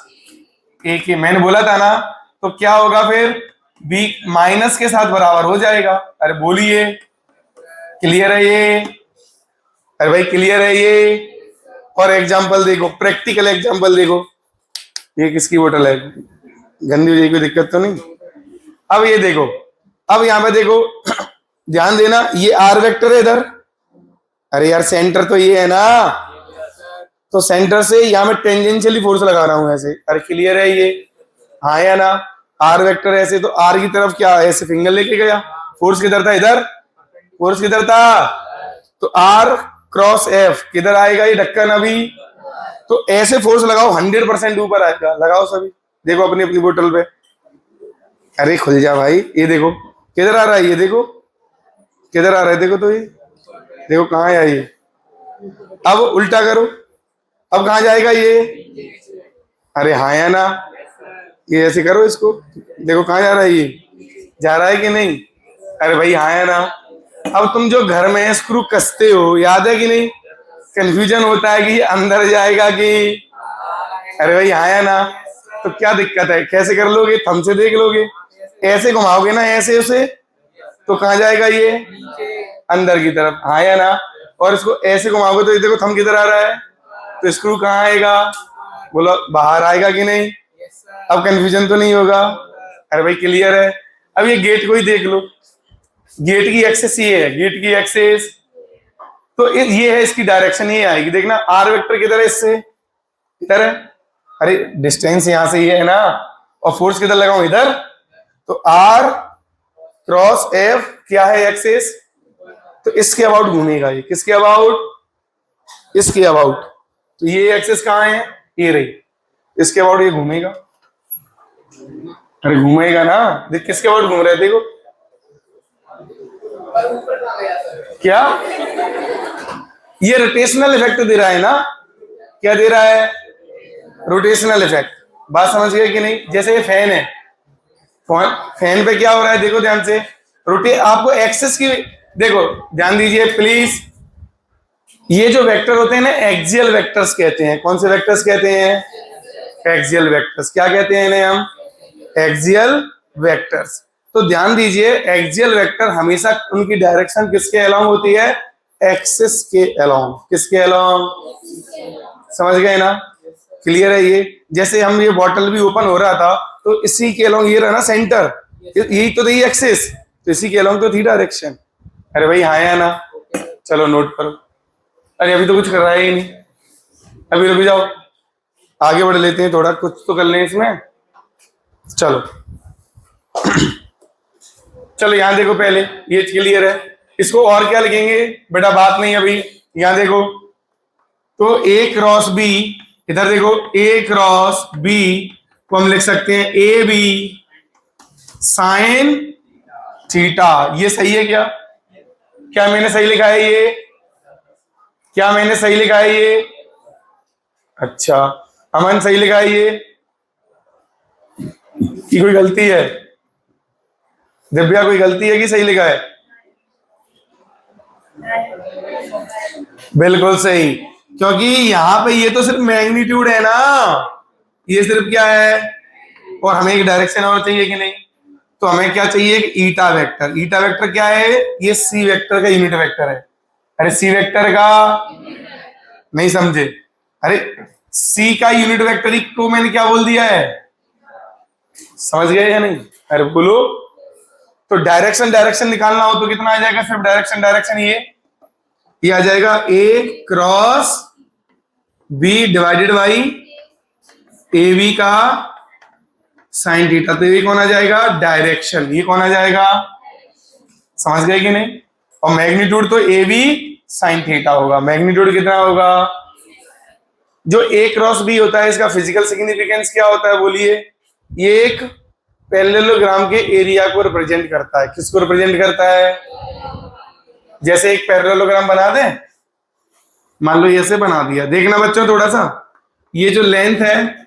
A: ए के, मैंने बोला था ना, तो क्या होगा फिर, बी माइनस के साथ बराबर हो जाएगा। अरे बोलिए क्लियर है ये, अरे भाई क्लियर है ये। और एग्जांपल देखो, प्रैक्टिकल एग्जांपल देखो, ये किसकी बोतल है, गंदी हो जाएगी, कोई दिक्कत तो नहीं। अब ये देखो, अब यहां पे देखो ध्यान देना, ये आर वेक्टर है इधर, अरे यार सेंटर तो ये है ना, तो सेंटर से यहां मैं टेंजेंशियली फोर्स लगा रहा हूं ऐसे। अरे क्लियर है ये, हाँ या ना। आर वेक्टर ऐसे, तो आर की तरफ क्या ऐसे फिंगर लेके गया, फोर्स किधर था इधर, फोर्स किधर था, तो आर क्रॉस एफ किधर आएगा ये ढक्कन अभी, तो ऐसे फोर्स लगाओ 100% ऊपर आएगा, लगाओ सभी, देखो अपनी अपनी बोतल पे। अरे खुल जा भाई, ये देखो किधर आ रहा है, ये देखो किधर आ रहा है, देखो तो ये देखो कहाँ है ये। अब उल्टा करो, अब कहाँ जाएगा ये, अरे हाँ या ना, ये ऐसे करो इसको, देखो कहाँ जा रहा है ये, जा रहा है कि नहीं, अरे भाई हाँ या ना। अब तुम जो घर में स्क्रू कसते हो, याद है कि नहीं, कंफ्यूजन होता है कि ये अंदर जाएगा कि, अरे भाई हाँ या ना, तो क्या दिक्कत है, कैसे कर लोगे, थंब से देख लोगे, ऐसे घुमाओगे ना ऐसे उसे, तो कहाँ जाएगा ये, अंदर की तरफ, हाँ या ना। और इसको ऐसे घुमाओगे तो ये देखो थंब किधर आ रहा है, तो स्क्रू कहाँ आएगा, बोलो बाहर आएगा कि नहीं। अब कंफ्यूजन तो नहीं होगा, अरे भाई क्लियर है। अब ये गेट को ही देख लो, गेट की एक्सेस ये है, गेट की एक्सेस, तो ये है इसकी डायरेक्शन, ये आएगी, देखना आर वेक्टर किधर है, इससे इधर है, अरे डिस्टेंस यहां से ये है ना, और फोर्स किधर लगाऊं इधर, तो आर क्रॉस एफ क्या है एक्सेस, तो इसके अबाउट घूमेगा ये, किसके अबाउट, इसके अबाउट, तो ये एक्सेस कहाँ है, ये रही, इसके अबाउट ये घूमेगा, अरे घूमेगा ना, देख किसके अबाउट घूम रहा है, देखो क्या, ये रोटेशनल इफेक्ट दे रहा है ना, क्या दे रहा है, रोटेशनल इफेक्ट, बात समझ गए कि नहीं। जैसे ये फैन है, फैन पे क्या हो रहा है, देखो ध्यान से, आपको एक्सेस की, देखो ध्यान दीजिए प्लीज, ये जो वेक्टर होते हैं ना एक्सियल वेक्टर्स कहते हैं, कौन से वेक्टर्स कहते हैं, एक्सियल वेक्टर्स, क्या कहते हैं इन्हें हम, एक्सियल वेक्टर्स। तो ध्यान दीजिए, एक्सियल वेक्टर हमेशा उनकी डायरेक्शन किसके अलोंग होती है, एक्सिस के अलोंग, किसके अलोंग, समझ गए ना, क्लियर है ये। जैसे हम ये बॉटल भी ओपन हो रहा था, तो इसी के अलोंग ये रहा ना सेंटर, यही तो थी एक्सिस, तो इसी के अलोंग तो थी डायरेक्शन। अरे भाई हाँ या ना, चलो नोट करो। अरे अभी तो कुछ कर रहा है ही नहीं, अभी रुक जाओ, आगे बढ़ लेते हैं, थोड़ा कुछ तो कर लें इसमें, चलो चलो यहां देखो, पहले ये क्लियर है, इसको और क्या लिखेंगे बेटा, बात नहीं अभी, यहां देखो, तो ए क्रॉस बी, इधर देखो ए क्रॉस बी को हम लिख सकते हैं ए बी साइन थीटा, ये सही है क्या, क्या मैंने सही लिखा है ये? क्या मैंने सही लिखा है ये? अच्छा, अमन सही लिखा है ये कि कोई गलती है? दिव्या कोई गलती है कि सही लिखा है? बिल्कुल सही, क्योंकि यहां पे ये तो सिर्फ मैग्नीट्यूड है ना, ये सिर्फ क्या है, और हमें एक डायरेक्शन और चाहिए कि नहीं? तो हमें क्या चाहिए? ईटा वेक्टर। ईटा वेक्टर क्या है? ये सी वेक्टर का यूनिट वेक्टर है। अरे सी वेक्टर का नहीं समझे? अरे सी का यूनिट वेक्टर को मैंने क्या बोल दिया है, समझ गए या नहीं? अरे बोलो। तो डायरेक्शन डायरेक्शन निकालना हो तो कितना आ जाएगा? सिर्फ डायरेक्शन डायरेक्शन ये आ जाएगा A cross B divided by A B का साइन थीटा। तो ये कौन आ जाएगा? डायरेक्शन। ये कौन आ जाएगा? समझ गए कि नहीं? और मैग्नीट्यूड तो ए बी साइन थीटा होगा। मैग्नीट्यूड कितना होगा? जो ए क्रॉस बी होता है इसका फिजिकल सिग्निफिकेंस क्या होता है बोलिए? ये एक पैरेललोग्राम के एरिया को रिप्रेजेंट करता है। किसको रिप्रेजेंट करता है? जैसे एक पैरेललोग्राम बना दें, मान लो ऐसे बना दिया, देखना बच्चों थोड़ा सा, ये जो लेंथ है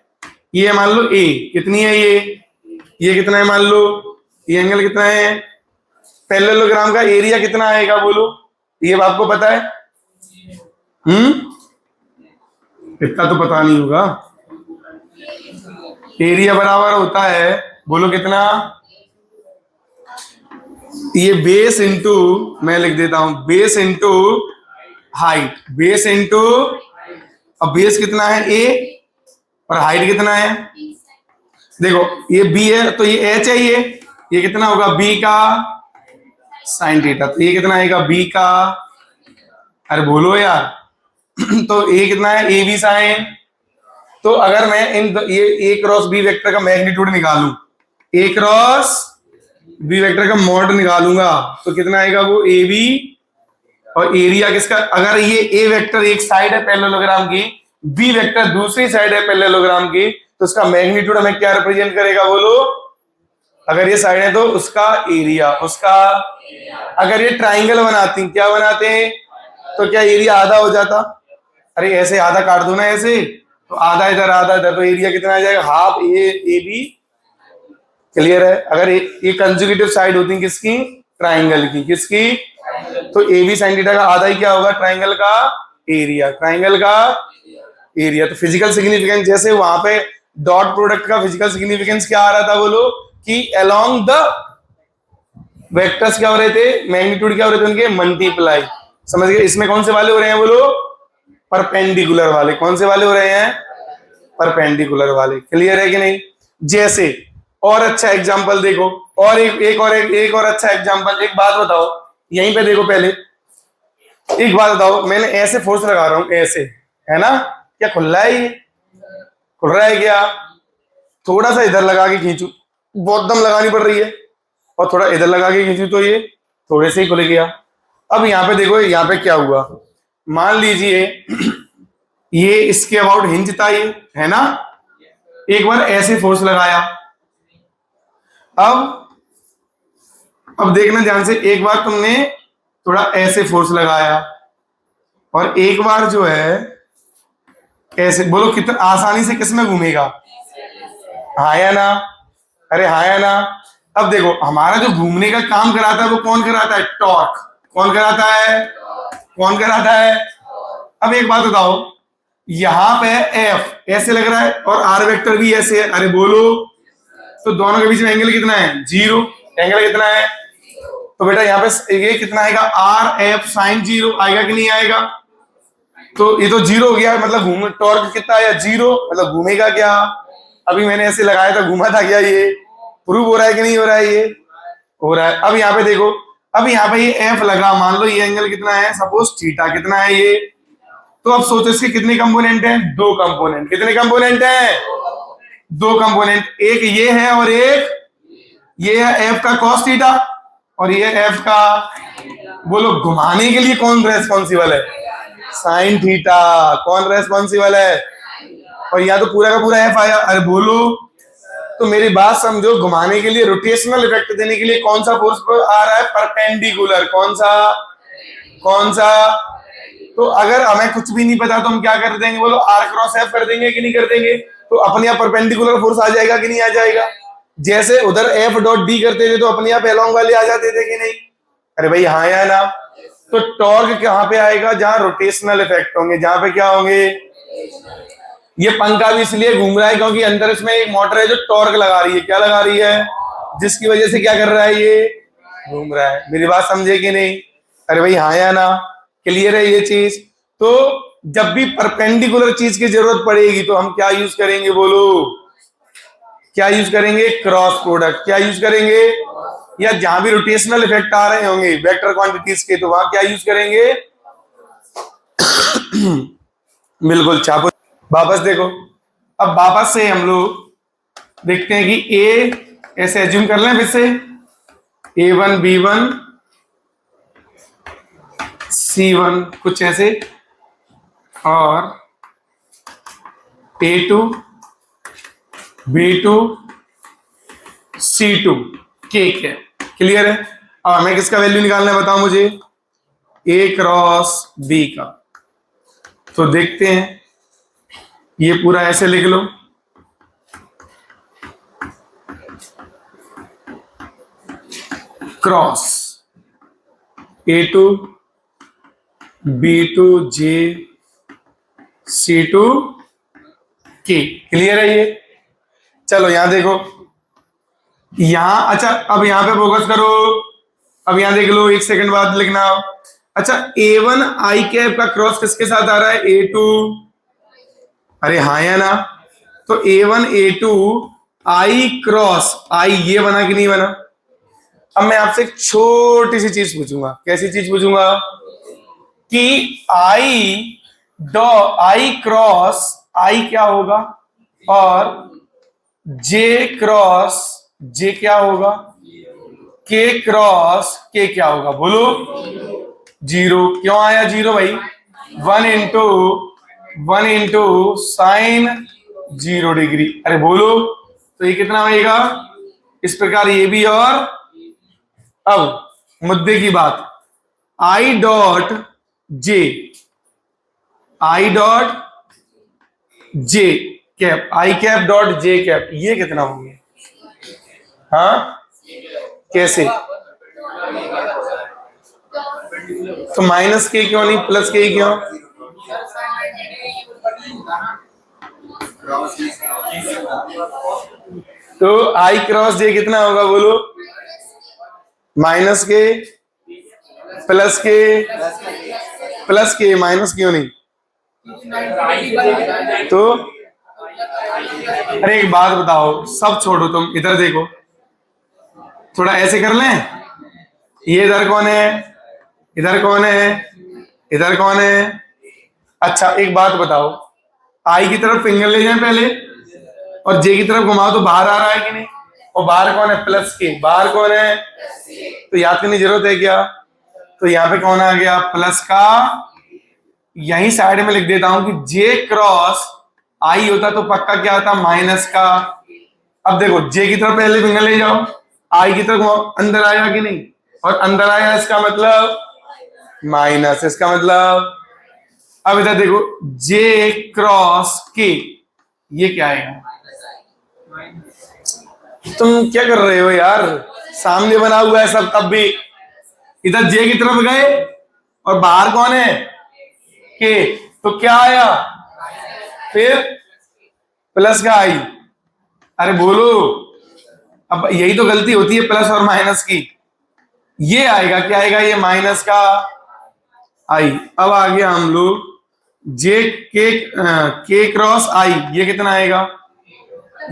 A: ये मान लो ए, कितनी है ये कितना है मान लो, ये एंगल कितना है, पैरेललोग्राम का एरिया कितना आएगा बोलो? ये आपको पता है? इतना तो पता नहीं होगा। एरिया बराबर होता है, बोलो कितना? ये बेस इंटू, मैं लिख देता हूं, base into height. Base into, अब बेस कितना है ए, और हाइट कितना है? देखो ये बी है तो ये एच है, ये कितना होगा? बी का साइन थीटा। तो ये कितना आएगा? बी का, अरे बोलो यार तो ए कितना है? A B sine. तो अगर मैं ये ए क्रॉस बी वेक्टर का मैग्नीट्यूड निकालूं, ए क्रॉस बी वेक्टर का मॉड निकालूंगा तो कितना आएगा? वो ए बी, और एरिया किसका? अगर ये ए वेक्टर एक साइड है पैरेललोग्राम की, बी वेक्टर दूसरी साइड है पैरेललोग्राम की, तो उसका मैग्नीट्यूड हमें क्या रिप्रेजेंट करेगा बोलो? अगर ये साइड है तो उसका एरिया, उसका। अगर ये ट्राइंगल बनाती, क्या बनाते हैं, तो क्या एरिया आधा हो जाता? अरे ऐसे आधा काट दो ना ऐसे, तो आधा इधर आधा इधर, तो एरिया कितना आ जाएगा? Half A B. क्लियर है? अगर ये कंजुगेटिव साइड होती किसकी? ट्राइंगल की। किसकी? तो ए बी साइन थीटा का आधा ही क्या होगा? ट्राइंगल का एरिया। ट्राइंगल का एरिया। तो फिजिकल सिग्निफिकेंस, जैसे वहां पे डॉट प्रोडक्ट का फिजिकल सिग्निफिकेंस क्या आ रहा था बोलो? कि अलोंग द वेक्टर्स क्या हो रहे थे? मैग्नीट्यूड क्या हो रहे थे उनके? मल्टीप्लाई। समझ गए? इसमें कौन से वाले हो रहे हैं बोलो? परपेंडिकुलर वाले। कौन से वाले हो रहे हैं? परपेंडिकुलर वाले। क्लियर है कि नहीं? जैसे और अच्छा एग्जांपल देखो, और एक और अच्छा एग्जांपल। एक बात बताओ, यहीं पे देखो, पहले एक बात बताओ, मैंने ऐसे फोर्स लगा रहा हूं, ऐसे, है ना? क्या खुल रहा है? ये खुल रहा है क्या? थोड़ा सा इधर लगा के खींचू, बहुत दम लगानी पड़ रही है, और थोड़ा इधर लगा के खींचू तो ये थोड़े से ही खुल गया। अब यहाँ पे देखो, यहाँ पे क्या हुआ, मान लीजिए ये इसके अबाउट हिंज था, ये है ना? एक बार ऐसे फोर्स लगाया, अब देखना ध्यान से, एक बार तुमने थोड़ा ऐसे फोर्स लगाया, और एक बार जो है ऐसे। बोलो कितना आसानी से किसमें घूमेगा? हाँ या ना? अरे हाँ या ना? अब देखो, हमारा जो घूमने का काम कराता है वो कौन कराता है? टॉर्क। कौन कराता है? कौन कराता है? अब एक बात बताओ, यहां पे एफ ऐसे लग रहा है और आर वेक्टर भी ऐसे है, अरे बोलो, तो दोनों के बीच में एंगल कितना है? 0। एंगल कितना है? तो बेटा यहाँ पे ये कितना आएगा? आर एफ साइन 0 आएगा कि नहीं आएगा? तो ये तो 0 हो गया, मतलब घूम, टॉर्क कितना आया? 0, मतलब घूमेगा क्या? अभी मैंने ऐसे लगाया था, घूमा था क्या? ये प्रूव हो रहा है कि नहीं हो रहा है? ये हो रहा है। अब यहाँ पे देखो, अब यहाँ पे ये एफ लगा, मान लो ये एंगल कितना है? सपोज थीटा कितना है ये? तो अब सोचो इसके कितने कंपोनेंट हैं? 2 कंपोनेंट। कितने कंपोनेंट हैं? 2 कंपोनेंट। एक ये है और एक ये है, एफ का कॉस थीटा, और ये एफ का। बोलो घुमाने के लिए कौन रेस्पॉन्सिबल है? Sine theta. कौन रेस्पॉन्सिबल है? और यहाँ तो पूरा का पूरा एफ आया, अरे बोलो। तो मेरी बात समझो, घुमाने के लिए, रोटेशनल इफेक्ट देने के लिए कौन सा फोर्स आ रहा है? परपेंडिकुलर। कौन सा? कौन सा? तो अगर हमें कुछ भी नहीं पता तो हम क्या कर देंगे? बोलो आर क्रॉस एफ कर देंगे कि नहीं कर देंगे? तो अपने आप परपेंडिकुलर फोर्स आ जाएगा कि नहीं आ जाएगा? जैसे उधर एफ डॉट डी करते थे तो अपने आप एलोंग वाले आ जाते थे कि नहीं? अरे भाई हाँ या ना? तो टॉर्क कहां पे आएगा? जहां रोटेशनल इफेक्ट होंगे, जहां पे क्या होंगे? ये पंखा भी इसलिए घूम रहा है क्योंकि अंदर इसमें एक मोटर है जो टॉर्क लगा रही है। क्या लगा रही है? जिसकी वजह से क्या कर रहा है? ये घूम रहा है। मेरी बात समझे कि नहीं? अरे भाई हाँ या ना? क्लियर है ये चीज? तो जब भी परपेंडिकुलर चीज की जरूरत पड़ेगी तो हम क्या यूज करेंगे? बोलो क्या यूज करेंगे? Cross product. क्या यूज करेंगे? या जहां भी रोटेशनल इफेक्ट आ रहे होंगे वेक्टर क्वांटिटीज के तो वहां क्या यूज करेंगे? बिल्कुल छापो। वापस देखो, अब वापस से हम लोग देखते हैं कि ए ऐसे एज्यूम कर लें फिर से A1 B1 C1 कुछ ऐसे और A2 B2 C2 केक है। क्लियर है? अब हमें किसका वैल्यू निकालना है बताओ मुझे? A क्रॉस B का। तो देखते हैं, ये पूरा ऐसे लिख लो, cross A2 B2 J C2 K। Clear है ये? चलो यहां देखो, यहां अच्छा अब यहां पे फोकस करो। अब यहां देख लो, एक सेकंड बाद लिखना। अच्छा A1 I कैप का क्रॉस किसके साथ आ रहा है? A2। अरे हाँ या ना? तो A1 A2 I cross I ये बना कि नहीं बना? अब मैं आपसे एक छोटी सी चीज पूछूंगा। कैसी चीज पूछूंगा? कि I क्रॉस I क्या होगा और J क्रॉस J क्या होगा? K क्रॉस K क्या होगा? बोलो। जीरो। क्यों आया जीरो भाई? 1 इंटू साइन 0 डिग्री। अरे बोलो, तो ये कितना होएगा? इस प्रकार ये भी। और अब मुद्दे की बात, I dot J cap I cap dot J cap ये कितना होंगे? हाँ कैसे? तो माइनस के क्यों नहीं प्लस के क्यों? तो I क्रॉस J कितना होगा? बोलो। माइनस के प्लस के माइनस क्यों नहीं? तो अरे एक बात बताओ, सब छोड़ो, तुम इधर देखो, थोड़ा ऐसे कर लें। ये इधर कौन है? इधर कौन है? इधर कौन है? अच्छा एक बात बताओ, आई की तरफ फिंगर ले जाएं पहले और जे की तरफ घुमाओ तो बाहर आ रहा है कि नहीं? और बाहर कौन है? प्लस के। बाहर कौन है? तो याद करने की जरूरत है क्या? तो यहाँ पे कौन आ गया? प्लस का। यही साइड में लिख देता हूं कि जे क्रॉस आई होता तो पक्का क्या होता? माइनस का। अब देखो जे की तरफ पहले फिंगर ले जाओ, आई की तरफ अंदर आया कि नहीं? और अंदर आया, इसका मतलब माइनस। इसका मतलब अब इधर देखो, जे क्रॉस के ये क्या आएगा? तुम क्या कर रहे हो यार? सामने बना हुआ है सब, तब भी इधर जे की तरफ गए और बाहर कौन है? के। तो क्या आया? फिर प्लस का आई। अरे बोलो, अब यही तो गलती होती है प्लस और माइनस की। ये आएगा, क्या आएगा? ये माइनस का आई। अब आ गया हम लोग जे के क्रॉस आई, ये कितना आएगा?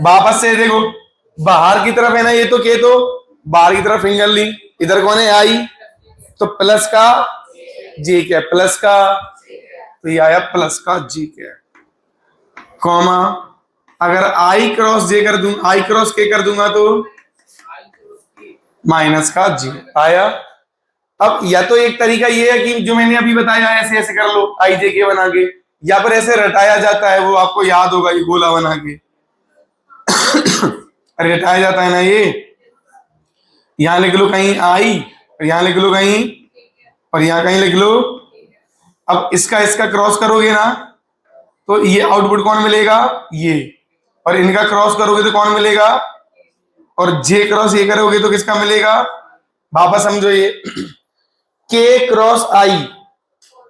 A: वापस से देखो, बाहर की तरफ है ना ये, तो के तो बाहर की तरफ फिंगर ली, इधर कौन है? आई। तो प्लस का जे क्या? प्लस का। तो ये आया प्लस का जी क्या, कॉमा। अगर आई क्रॉस जे कर दूं, आई क्रॉस के कर दूंगा तो माइनस का जी आया। अब या तो एक तरीका ये है कि जो मैंने अभी बताया, ऐसे ऐसे कर लो आई जे के बना के, या फिर ऐसे रटाया जाता है, वो आपको याद होगा, ये गोला बना के रटाया जाता है ना ये। यहां लिख लो कहीं आई, और यहां लिख लो कहीं, और यहाँ कहीं लिख लो। अब इसका इसका क्रॉस करोगे ना तो ये आउटपुट कौन मिलेगा, ये, और इनका क्रॉस करोगे तो कौन मिलेगा, और जे क्रॉस ये करोगे तो किसका मिलेगा। वापस समझो ये के क्रॉस आई,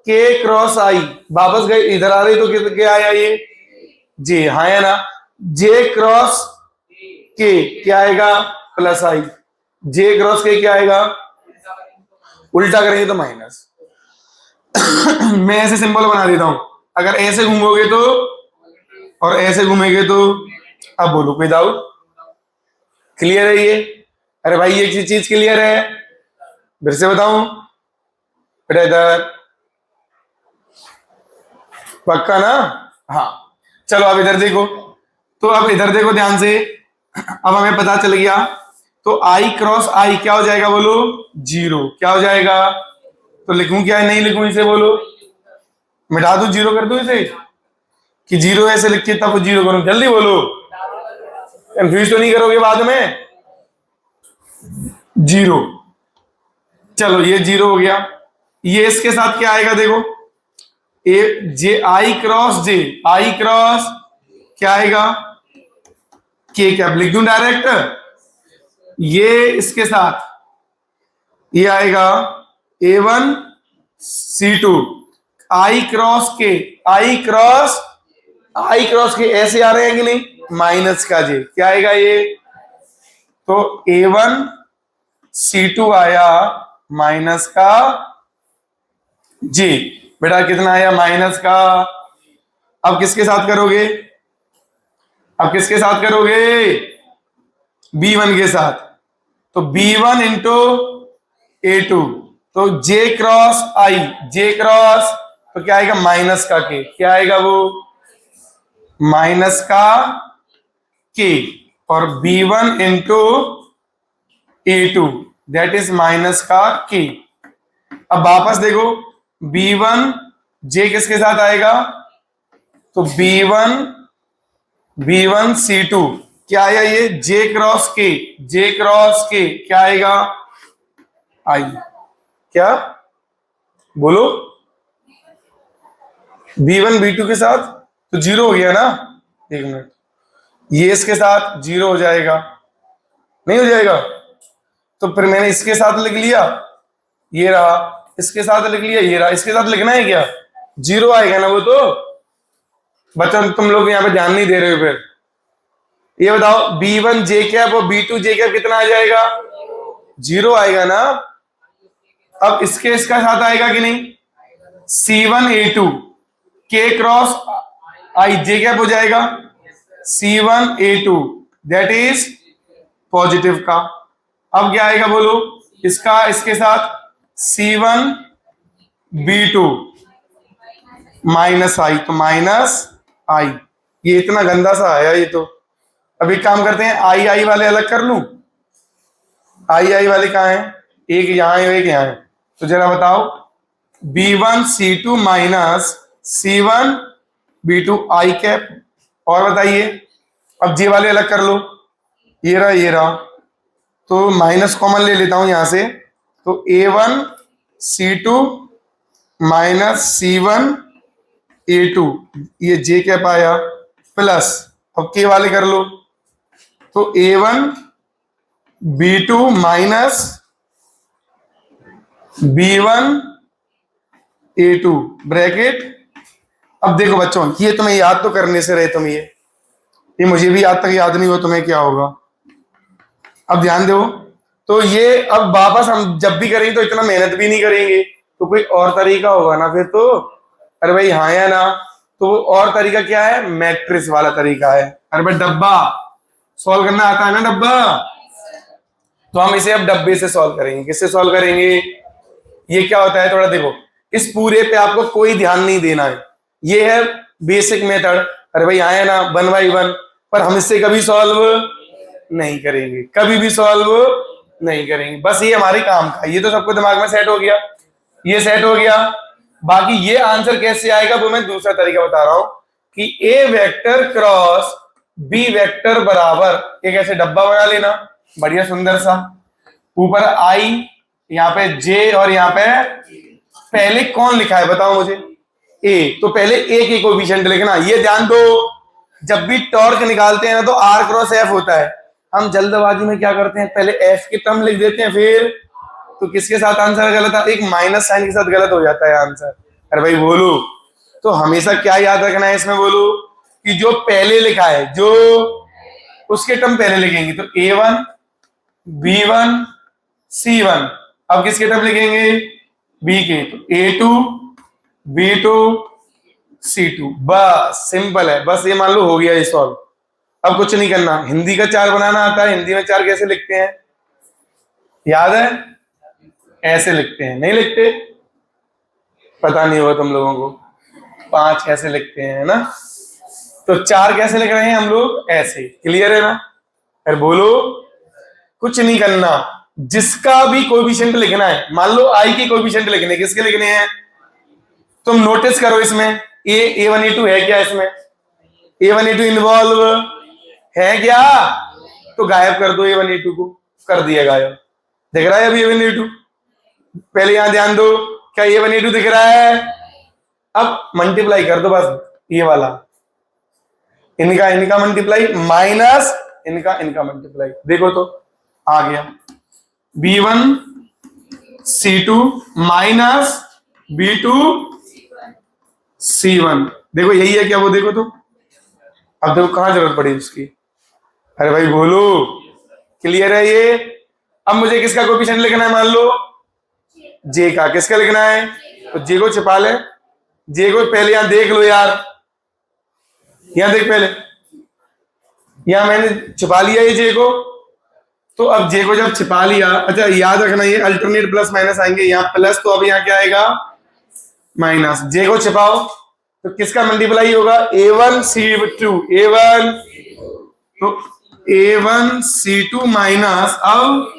A: के क्रॉस आई, वापस गए इधर आ रही तो क्या आया ये जे, हाँ है ना। जे क्रॉस के क्या आएगा, प्लस आई। जे क्रॉस के क्या आएगा, उल्टा करेंगे तो माइनस। मैं ऐसे सिंबल बना देता हूं, अगर ऐसे घूमोगे तो और ऐसे घूमेंगे तो। अब बोलो कोई डाउट, क्लियर है ये। अरे भाई ये चीज क्लियर है, फिर से बताऊं बेटा, इधर पक्का ना। हाँ चलो अब इधर देखो, तो अब इधर देखो ध्यान से। अब हमें पता चल गया, तो आई क्रॉस आई क्या हो जाएगा बोलो, जीरो। क्या हो जाएगा, तो लिखूं क्या नहीं लिखूं इसे बोलो, मिटा दूं, जीरो कर दूं इसे, कि जीरो ऐसे लिख के तब जीरो करूं, जल्दी बोलो, कंफ्यूज तो नहीं करोगे बाद में। जीरो, चलो ये जीरो हो गया। ये इसके साथ क्या आएगा देखो, ए जे आई क्रॉस जे, आई क्रॉस क्या आएगा, के क्या लिख दूं डायरेक्ट। ये इसके साथ ये आएगा A1 C2, आई क्रॉस के, आई क्रॉस के ऐसे आ रहे हैं कि नहीं, माइनस का जे क्या आएगा ये, तो A1 C2 आया माइनस का जे। बेटा कितना आया, माइनस का। अब किसके साथ करोगे, अब किसके साथ करोगे, B1 के साथ, तो B1 इंटू A2, तो जे क्रॉस आई, जे क्रॉस तो क्या आएगा, माइनस का के, क्या आएगा वो, माइनस का के, और B1 into A2 that is minus का के। अब वापस देखो, B1 जे किसके साथ आएगा, तो B1 C2 क्या आया ये, जे क्रॉस के, जे क्रॉस के क्या आएगा, आई, क्या बोलो, B1 B2 के साथ तो जीरो हो गया ना। एक मिनट, ये इसके साथ जीरो हो जाएगा, नहीं हो जाएगा, तो फिर मैंने इसके साथ लिख लिया, ये रहा, इसके साथ लिख लिया, ये रहा, इसके साथ लिखना है क्या, जीरो आएगा ना वो तो। बच्चों तुम लोग यहाँ पे ध्यान नहीं दे रहे हो, फिर ये बताओ B1 जे कैप और B2 जे कैप कितना आ जाएगा, जीरो आएगा ना। अब इसके इसका साथ आएगा कि नहीं, C1 A2 के क्रॉस आई जे कैप हो जाएगा, C1 A2 that is positive का। अब क्या आएगा बोलो, इसका इसके साथ C1 B2 माइनस आई, तो माइनस आई, ये इतना गंदा सा आया ये तो। अब एक काम करते हैं, आई आई वाले अलग कर लूं, आई आई वाले कहाँ हैं, एक यहां है एक यहां है, तो जरा बताओ B1 C2 minus C1 B2 आई कैप, और बताइए। अब जे वाले अलग कर लो, ये रहा ये रहा, तो माइनस कॉमन ले लेता हूं यहां से, तो A1 C2 minus C1 A2 ये जे कैप आया, प्लस अब के वाले कर लो, तो A1 B2 minus B1 A2 bracket. अब देखो बच्चों, ये तुम्हें याद तो करने से रहे तुम, ये मुझे भी आज तक याद नहीं हो तुम्हें क्या होगा। अब ध्यान दो, तो ये अब वापस हम जब भी करेंगे तो इतना मेहनत भी नहीं करेंगे, तो कोई और तरीका होगा ना फिर तो। अरे भाई हाँ या ना, तो वो और तरीका क्या है, मैट्रिक्स वाला तरीका है। अरे भाई डब्बा सॉल्व करना आता है ना, डब्बा, तो हम इसे अब डब्बे से सॉल्व करेंगे। किससे सॉल्व करेंगे, ये क्या होता है थोड़ा देखो, इस पूरे पे आपको कोई ध्यान नहीं देना है, ये है बेसिक मेथड। अरे भाई आया ना 1 by 1, पर हम इससे कभी सॉल्व नहीं करेंगे, कभी भी सॉल्व नहीं करेंगे, बस ये हमारे काम का। ये तो सबको दिमाग में सेट हो गया, ये सेट हो गया। बाकी ये आंसर कैसे आएगा वो मैं दूसरा तरीका बता रहा हूं, कि ए वेक्टर क्रॉस बी वेक्टर बराबर एक ऐसे डब्बा बना लेना, बढ़िया सुंदर सा, ऊपर आई, यहाँ पे जे और यहाँ पे पहले कौन लिखा है बताओ मुझे, ए, तो पहले ए के कोएफिशिएंट लिखना। ये ध्यान दो, जब भी टॉर्क निकालते हैं ना तो आर क्रॉस एफ होता है। हम जल्दबाजी में क्या करते हैं, पहले एफ की टर्म लिख देते हैं, फिर तो किसके साथ आंसर गलत है, एक माइनस साइन के साथ गलत हो जाता है आंसर। अरे भाई बोलो, तो हमेशा क्या याद रखना है इसमें, बोलो कि जो पहले लिखा है जो उसके टर्म पहले लिखेंगे, तो A1 B1 C1। अब किसके टर्म लिखेंगे, बी के, तो A2 B2 C2। बस सिंपल है, बस ये मान लो हो गया ये सॉल्व। अब कुछ नहीं करना, हिंदी का चार बनाना आता है। हिंदी में चार कैसे लिखते हैं, याद है, ऐसे लिखते हैं, नहीं लिखते, पता नहीं होगा तुम लोगों को, 5 ऐसे लिखते हैं ना, तो 4 कैसे लिख रहे हैं हम लोग, ऐसे। क्लियर है ना। फिर बोलो, कुछ नहीं करना, जिसका भी कोएफिशिएंट लिखना है, मान लो आई के कोएफिशिएंट लिखने, किसके लिखने हैं, तुम नोटिस करो इसमें A1 A2 है क्या, इसमें A1 A2 इन्वॉल्व है क्या, तो गायब कर दो A1 A2 को, कर दिया गायब। दिख रहा है अभी A1 A2, पहले यहां ध्यान दो, क्या A1 A2 दिख रहा है, अब मल्टीप्लाई कर दो बस, ये वाला इनका मल्टीप्लाई माइनस इनका मल्टीप्लाई, देखो तो आ गया B1 C2 minus B2 C1। देखो यही है क्या, वो देखो तो, अब देखो कहां जरूरत पड़ी उसकी। अरे भाई बोलो, क्लियर है ये। अब मुझे किसका कोएफिशिएंट लिखना है, मान लो जे का, किसका लिखना है, तो जे को छिपा ले, जे को पहले यहां देख लो यार, यहां देख पहले, यहां मैंने छिपा लिया ये जे को, तो अब जे को जब छिपा लिया, अच्छा याद रखना ये अल्टरनेट प्लस माइनस आएंगे, यहाँ प्लस, तो अब यहाँ क्या आएगा माइनस। जे को छिपाओ तो किसका मल्टीप्लाई होगा, A1 C2, A1 तो A1 C2 माइनस, अब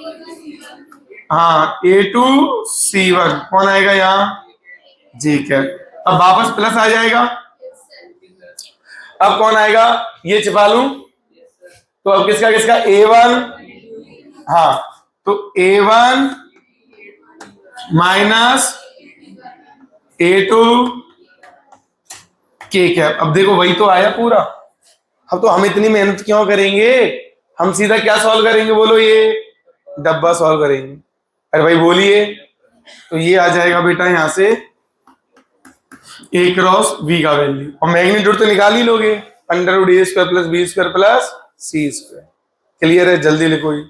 A: हाँ A2 C1, कौन आएगा यहाँ, जी क्या, अब वापस प्लस आ जाएगा। अब कौन आएगा, ये छिपा लूं, तो अब किसका किसका A1, हाँ तो A1 माइनस A2 के कैप। अब देखो वही तो आया पूरा। अब तो हम इतनी मेहनत क्यों करेंगे, हम सीधा क्या सॉल्व करेंगे, बोलो ये डब्बा सॉल्व करेंगे। अरे भाई बोलिए, तो ये आ जाएगा बेटा यहां से A क्रॉस V का वैल्यू, और मैग्नीट्यूड तो निकाल ही लोगे, √A² plus B² plus C²। Clear है, जल्दी लिखो ये।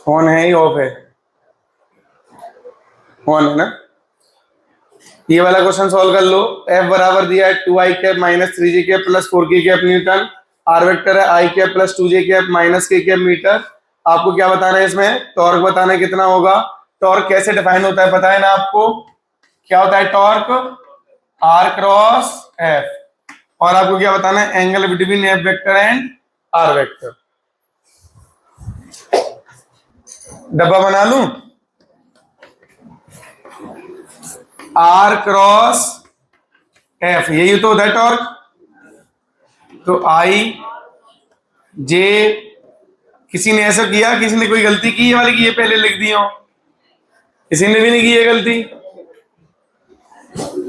A: ऑन है, ऑफ है, ऑन है ना। ये वाला क्वेश्चन सॉल्व कर लो। F बराबर दिया है 2i cap minus 3j cap plus 4k cap newton, R vector है i cap plus 2j cap minus k cap metre. आपको क्या बताना है इसमें, टॉर्क बताना है कितना होगा। टॉर्क कैसे डिफाइन होता है पता है ना आपको, क्या होता है टॉर्क, r क्रॉस f, और आपको क्या बताना है, angle between f vector and r vector. डब्बा बना लूं, R क्रॉस F, यही तो होता है टॉर्क। तो I J, किसी ने ऐसा किया, किसी ने कोई गलती की ये वाली कि ये पहले लिख दी हो, किसी ने भी नहीं की ये गलती।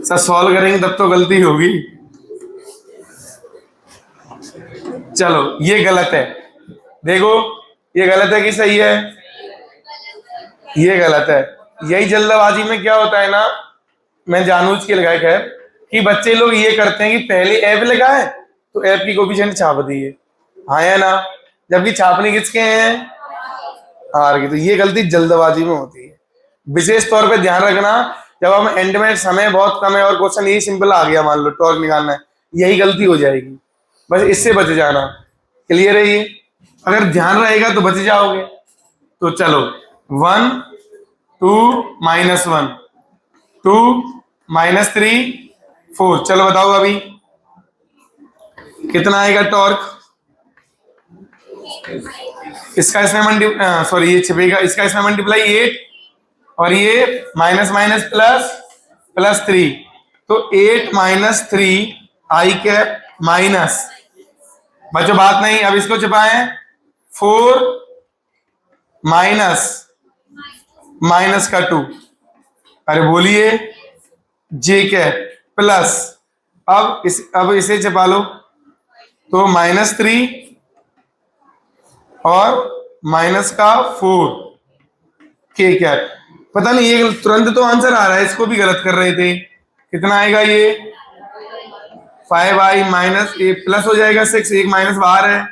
A: सर सॉल्व करेंगे तब तो गलती होगी। चलो ये गलत है, देखो ये गलत है कि सही है, ये गलत है। यही जल्दबाजी में क्या होता है ना, मैं जानबूझ के लगाया खैर, कि बच्चे लोग ये करते हैं कि पहले एफ लगाए तो एफ की कोएफिशिएंट छाप दिए, हाँ या ना, जबकि छापने किसके हैं, आर की। तो ये गलती जल्दबाजी में होती है। विशेष तौर पे ध्यान रखना, जब हम एंड में समय बहुत कम है और क्वेश्चन यही सिंपल आ गया, मान लो टॉर्क निकालना है, यही गलती हो जाएगी, बस इससे बच जाना। क्लियर है ये, अगर ध्यान रहेगा तो बच जाओगे। तो चलो 1 2 -1 2 -3 4, चलो बताओ अभी कितना आएगा टॉर्क। इसका इसमें सॉरी ये छिपेगा, इसका इसमें मल्टीप्लाई 8, और ये माइनस माइनस प्लस प्लस 3, तो 8 - 3 आई कैप माइनस, बच्चों बात नहीं, अब इसको छिपाएं 4 माइनस का 2, अरे बोलिए, जे कैप प्लस, अब इसे छिपा लो, तो -3 और माइनस का 4 के कैप। पता नहीं ये तुरंत तो आंसर आ रहा है, इसको भी गलत कर रहे थे। कितना आएगा ये 5i माइनस ए प्लस हो जाएगा 6, एक माइनस बाहर है,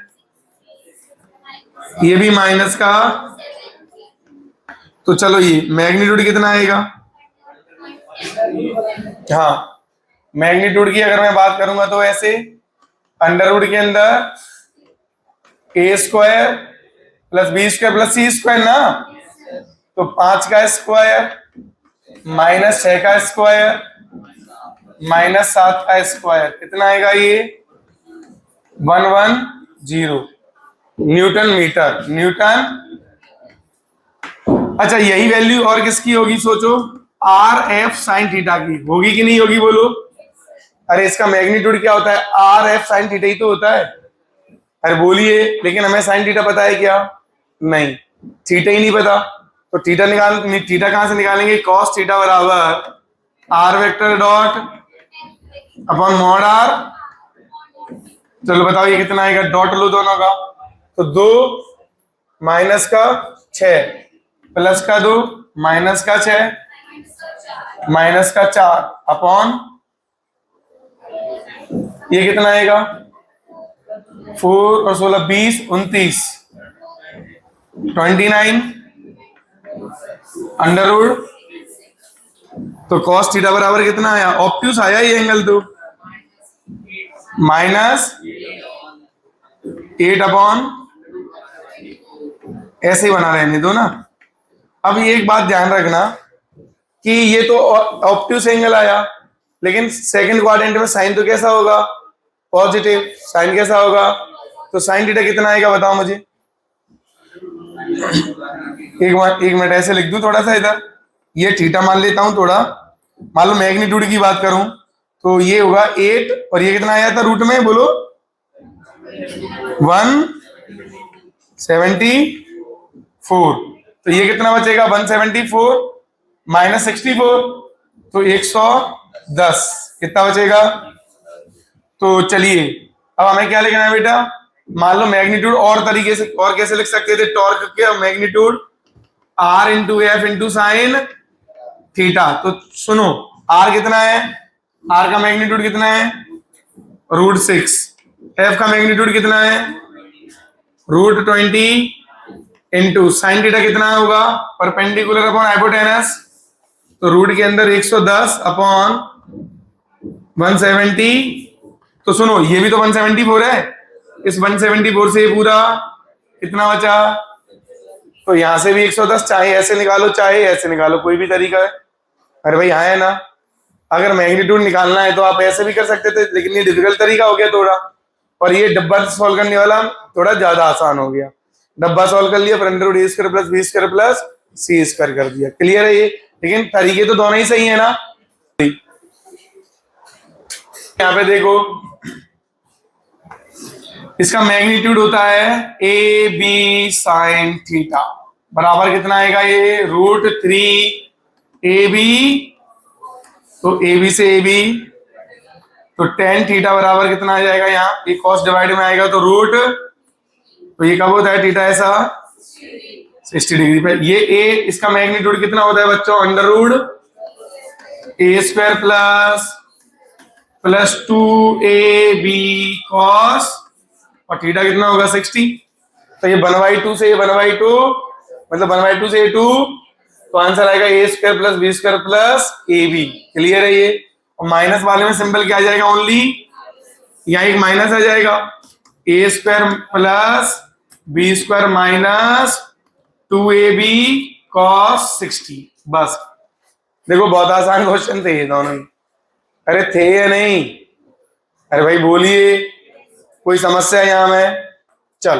A: ये भी माइनस का, तो चलो ये मैग्नीट्यूड कितना आएगा। हाँ, मैग्नीट्यूड की अगर मैं बात करूंगा तो ऐसे अंडर रूट के अंदर a² plus b² plus c² ना, तो 5 का स्क्वायर माइनस 6 का स्क्वायर माइनस 7 का स्क्वायर, कितना आएगा ये 110 न्यूटन मीटर, न्यूटन। अच्छा, यही वैल्यू और किसकी होगी सोचो, आर एफ साइन थीटा की होगी कि नहीं होगी, बोलो। अरे इसका मैग्नीट्यूड क्या होता है, आर एफ साइन थीटा ही तो होता है। अरे बोलिए, लेकिन हमें साइन थीटा पता है क्या, नहीं, थीटा ही नहीं पता, तो थीटा कहां से निकालेंगे, कॉस थीटा बराबर R vector dot upon mod R. चलो बताओ ये कितना आएगा, डॉट लो दोनों का, तो 2 माइनस का 6 प्लस का 2 माइनस का 6 माइनस का 4 अपॉन ये कितना आएगा 4 और 16 20 29 29 अंडर रूट, तो कॉस थीटा बराबर कितना आया, ऑब्ट्यूस आया ये एंगल, तो -8 अपॉन, ऐसे ही बना रहने दो ना। अब ये एक बात ध्यान रखना कि ये तो ऑब्ट्यूस एंगल आया, लेकिन सेकंड क्वाड्रेंट में साइन तो कैसा होगा, पॉजिटिव, साइन कैसा होगा, तो साइन थीटा कितना आएगा बताओ मुझे। एक मिनट ऐसे लिख दूं थोड़ा सा इधर, ये थीटा मान लेता हूं थोड़ा, मान लो मैग्नीट्यूड की बात करूं तो ये होगा 8 और ये कितना आया था रूट में, बोलो 174, तो ये कितना बचेगा 174 माइनस 64, तो 110 कितना बचेगा। तो चलिए अब हमें क्या लिखना है बेटा, मान लो मैग्नीट्यूड और तरीके से, और कैसे लिख सकते थे, टॉर्क के magnitude R into F into sine theta. तो सुनो R कितना है, R का मैग्नीट्यूड कितना है √6, F का मैग्नीट्यूड कितना है √20 इंटू साइन थीटा कितना होगा परपेंडिकुलर अपॉन हाइपोटेनस, तो रूट के अंदर 110 अपॉन 170, तो सुनो ये भी तो 174 है, इस 174 से ये पूरा कितना बचा, तो यहां से भी 110, चाहे ऐसे निकालो चाहे ऐसे निकालो, कोई भी तरीका है। अरे भाई हाँ है ना, अगर मैग्नीट्यूड निकालना है तो आप ऐसे भी कर सकते थे, लेकिन ये डिफिकल्ट तरीका हो गया थोड़ा, और ये डब्बा सॉल्व करने वाला थोड़ा ज्यादा आसान हो गया। डब्बा सॉल्व कर लिया, √a² plus b² plus c² कर दिया, क्लियर है ये, लेकिन तरीके तो दोनों ही सही है ना। यहाँ पे देखो इसका मैग्नीट्यूड होता है ए बी साइन थीटा, बराबर कितना आएगा ये √3 AB, तो AB से AB, तो tan थीटा बराबर कितना आ जाएगा, यहाँ ये cos डिवाइड में आएगा तो रूट, तो ये कब होता है थीटा ऐसा 60 डिग्री पे। ये A इसका मैग्नीट्यूड कितना होता है बच्चों, √a² प्लस 2AB cos, और थीटा कितना होगा 60, तो ये 1/2 से 1/2 मतलब 1/2 से 2, तो आंसर आएगा a² plus b² plus AB, clear है ये। और माइनस वाले में सिंबल क्या आ जाएगा, ओनली यहाँ एक माइनस आ जाएगा, a² plus b² minus 2AB cos 60, बस। देखो बहुत आसान क्वेश्चन थे ये दोनों ही, अरे थे या नहीं, अरे भाई बोलिए, कोई समस्या है यहाँ में, चल